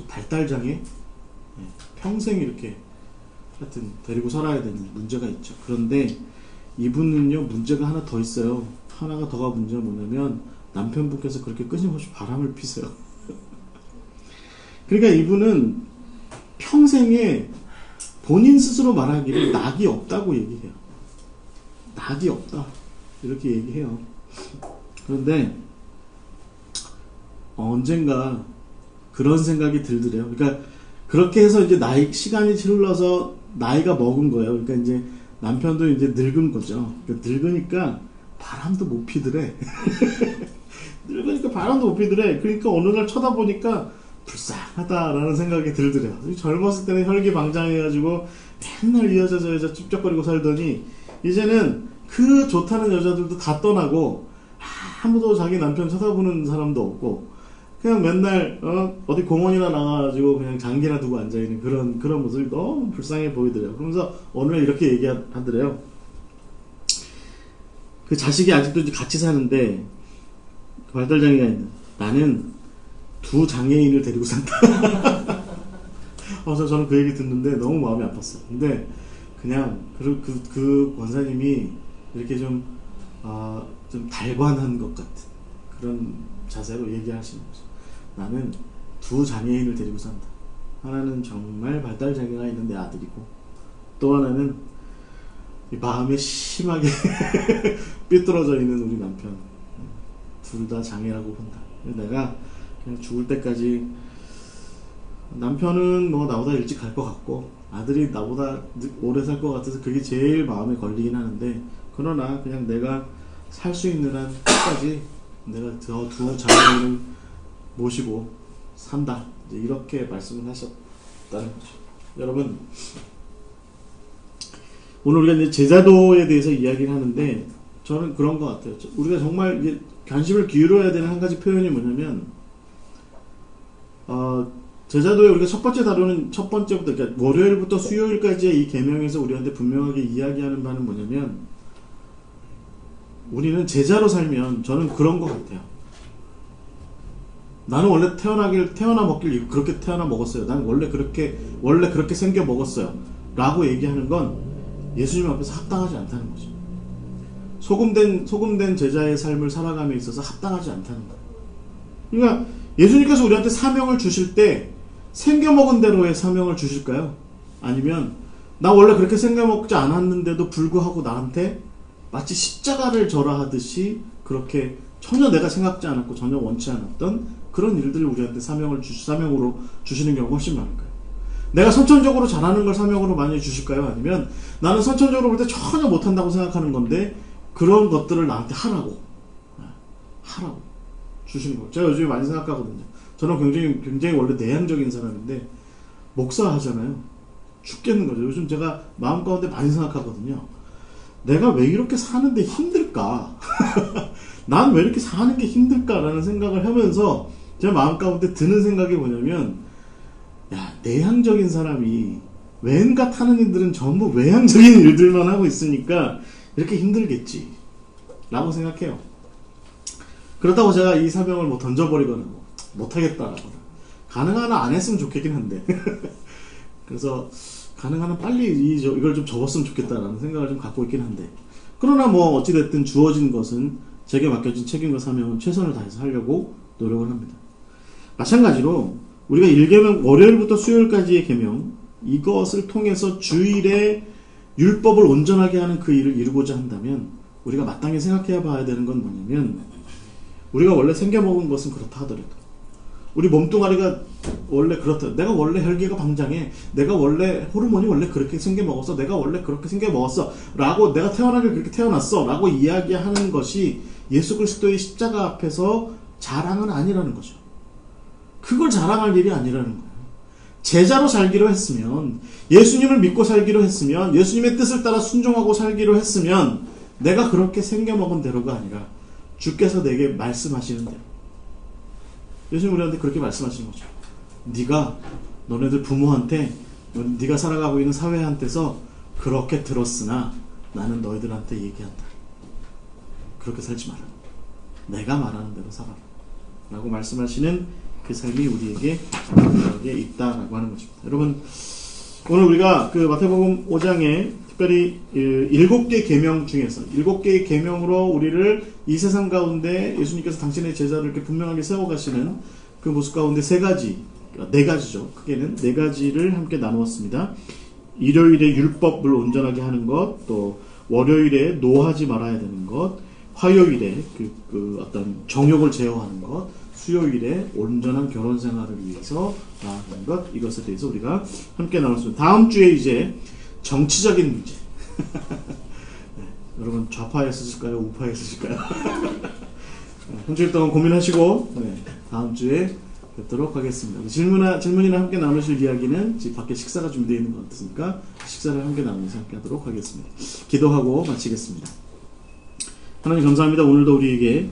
발달장애? 네, 평생 이렇게 하여튼 데리고 살아야 되는 문제가 있죠. 그런데 이분은요, 문제가 하나 더 있어요. 하나가 더가 문제가 뭐냐면 남편분께서 그렇게 끊임없이 바람을 피세요. 그러니까 이분은 평생에 본인 스스로 말하기를 낙이 없다고 얘기해요. 낙이 없다 이렇게 얘기해요. 그런데 언젠가 그런 생각이 들더래요. 그러니까 그렇게 해서 이제 시간이 흘러서 나이가 먹은 거예요. 그러니까 이제 남편도 이제 늙은 거죠. 그러니까 늙으니까 바람도 못 피더래. 늙으니까 바람도 못 피더래. 그러니까 어느 날 쳐다보니까 불쌍하다라는 생각이 들더래요. 젊었을 때는 혈기방장해가지고 맨날 이 여자 저 여자 찝쩍거리고 살더니 이제는 그 좋다는 여자들도 다 떠나고 아무도 자기 남편 쳐다보는 사람도 없고 그냥 맨날 어디 공원이나 나가가지고 그냥 장기나 두고 앉아있는 그런 모습이 너무 불쌍해 보이더래요. 그러면서 어느 날 이렇게 얘기하더래요. 그 자식이 아직도 이제 같이 사는데 발달장애가 있는, 나는 2 장애인을 데리고 산다. 저는 그 얘기 듣는데 너무 마음이 아팠어요. 근데 그냥 그 권사님이 이렇게 좀 달관한 것 같은 그런 자세로 얘기하시는 거죠. 나는 2 장애인을 데리고 산다. 하나는 정말 발달장애가 있는 내 아들이고, 또 하나는 마음에 심하게 삐뚤어져 있는 우리 남편. 둘 다 장애라고 본다. 내가 그냥 죽을 때까지, 남편은 나보다 일찍 갈 것 같고 아들이 나보다 오래 살 것 같아서 그게 제일 마음에 걸리긴 하는데, 그러나 그냥 내가 살 수 있는 한 끝까지 내가 저 두 자녀를 모시고 산다. 이제 이렇게 말씀을 하셨다는 거죠. 여러분, 오늘 우리가 이제 제자도에 대해서 이야기를 하는데 저는 그런 것 같아요. 우리가 정말 이게 관심을 기울여야 되는 한 가지 표현이 뭐냐면, 제자도에 우리가 첫 번째 다루는 첫 번째부터, 그러니까 월요일부터 수요일까지의 이 계명에서 우리한테 분명하게 이야기하는 바는 뭐냐면, 우리는 제자로 살면 저는 그런 것 같아요. 나는 원래 태어나 먹길 그렇게 태어나 먹었어요. 난 원래 그렇게 생겨 먹었어요. 라고 얘기하는 건 예수님 앞에서 합당하지 않다는 거죠. 소금된 제자의 삶을 살아감에 있어서 합당하지 않다는 거예요. 그러니까 예수님께서 우리한테 사명을 주실 때 생겨먹은 대로의 사명을 주실까요? 아니면 나 원래 그렇게 생겨먹지 않았는데도 불구하고 나한테 마치 십자가를 져라 하듯이 그렇게 전혀 내가 생각지 않았고 전혀 원치 않았던 그런 일들을 우리한테 사명으로 주시는 경우가 훨씬 많을까요? 내가 선천적으로 잘하는 걸 사명으로 많이 주실까요? 아니면 나는 선천적으로 볼 때 전혀 못한다고 생각하는 건데 그런 것들을 나한테 하라고 주시는 거예요. 제가 요즘에 많이 생각하거든요. 저는 굉장히 원래 내향적인 사람인데 목사 하잖아요. 죽겠는 거죠. 요즘 제가 마음 가운데 많이 생각하거든요. 내가 왜 이렇게 사는데 힘들까? 난 왜 이렇게 사는 게 힘들까라는 생각을 하면서 제 마음 가운데 드는 생각이 뭐냐면, 야, 내향적인 사람이 왠가 하는 일들은 전부 외향적인 일들만 하고 있으니까 이렇게 힘들겠지 라고 생각해요. 그렇다고 제가 이 사명을 뭐 던져버리거나 못하겠다라거나 가능한 한 안 했으면 좋겠긴 한데 그래서 가능한 한 빨리 이걸 좀 접었으면 좋겠다라는 생각을 좀 갖고 있긴 한데, 그러나 뭐 어찌됐든 주어진 것은, 제게 맡겨진 책임과 사명은 최선을 다해서 하려고 노력을 합니다. 마찬가지로 우리가 1계명 월요일부터 수요일까지의 계명, 이것을 통해서 주일에 율법을 온전하게 하는 그 일을 이루고자 한다면 우리가 마땅히 생각해야 봐야 되는 건 뭐냐면, 우리가 원래 생겨먹은 것은 그렇다 하더라도 우리 몸뚱아리가 원래 그렇다, 내가 원래 혈기가 방장해, 내가 원래 호르몬이 원래 그렇게 생겨먹었어, 내가 원래 그렇게 생겨먹었어 라고, 내가 태어나길 그렇게 태어났어 라고 이야기하는 것이 예수 그리스도의 십자가 앞에서 자랑은 아니라는 거죠. 그걸 자랑할 일이 아니라는 거예요. 제자로 살기로 했으면, 예수님을 믿고 살기로 했으면, 예수님의 뜻을 따라 순종하고 살기로 했으면 내가 그렇게 생겨먹은 대로가 아니라 주께서 내게 말씀하시는 대로, 예수님 우리한테 그렇게 말씀하시는 거죠. 네가 너네들 부모한테, 네가 살아가고 있는 사회한테서 그렇게 들었으나 나는 너희들한테 얘기한다. 그렇게 살지 마라. 내가 말하는 대로 살아라 라고 말씀하시는 그 삶이 우리에게 있다라고 하는 것입니다. 여러분, 오늘 우리가 그 마태복음 5장에 특별히 7개 계명 중에서 7개의 계명으로 우리를 이 세상 가운데 예수님께서 당신의 제자를 이렇게 분명하게 세워가시는 그 모습 가운데 4가지죠. 크게는 4가지를 함께 나누었습니다. 일요일에 율법을 온전하게 하는 것, 또 월요일에 노하지 말아야 되는 것, 화요일에 그 어떤 정욕을 제어하는 것, 수요일에 온전한 결혼 생활을 위해서 나아가는 것, 이것에 대해서 우리가 함께 나눴습니다. 다음 주에 이제 정치적인 문제. 네, 여러분 좌파에 쓰실까요? 우파에 쓰실까요? 한 주일 동안 고민하시고 다음 주에 뵙도록 하겠습니다. 질문이나 함께 나누실 이야기는 집 밖에 식사가 준비되어 있는 것 같으니까 식사를 함께 나누면서 함께 하도록 하겠습니다. 기도하고 마치겠습니다. 하나님 감사합니다. 오늘도 우리에게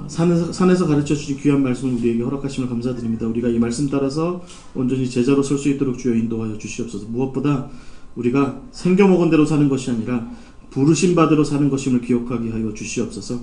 산에서 가르쳐 주신 귀한 말씀을 우리에게 허락하심을 감사드립니다. 우리가 이 말씀 따라서 온전히 제자로 설 수 있도록 주여 인도하여 주시옵소서. 무엇보다 우리가 생겨먹은 대로 사는 것이 아니라 부르신 바대로 사는 것임을 기억하게 하여 주시옵소서.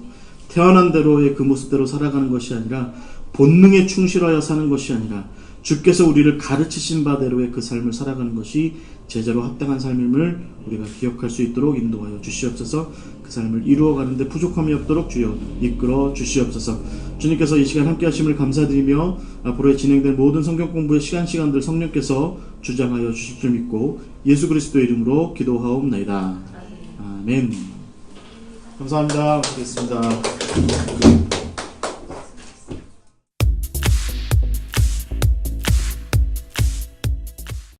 태어난 대로의 그 모습대로 살아가는 것이 아니라 본능에 충실하여 사는 것이 아니라 주께서 우리를 가르치신 바대로의 그 삶을 살아가는 것이 제자로 합당한 삶임을 우리가 기억할 수 있도록 인도하여 주시옵소서. 그 삶을 이루어가는데 부족함이 없도록 주여 이끌어 주시옵소서. 주님께서 이 시간 함께 하심을 감사드리며 앞으로 진행될 모든 성경 공부의 시간들 성령께서 주장하여 주실 줄 믿고 예수 그리스도의 이름으로 기도하옵나이다. 아멘. 감사합니다. 고맙습니다.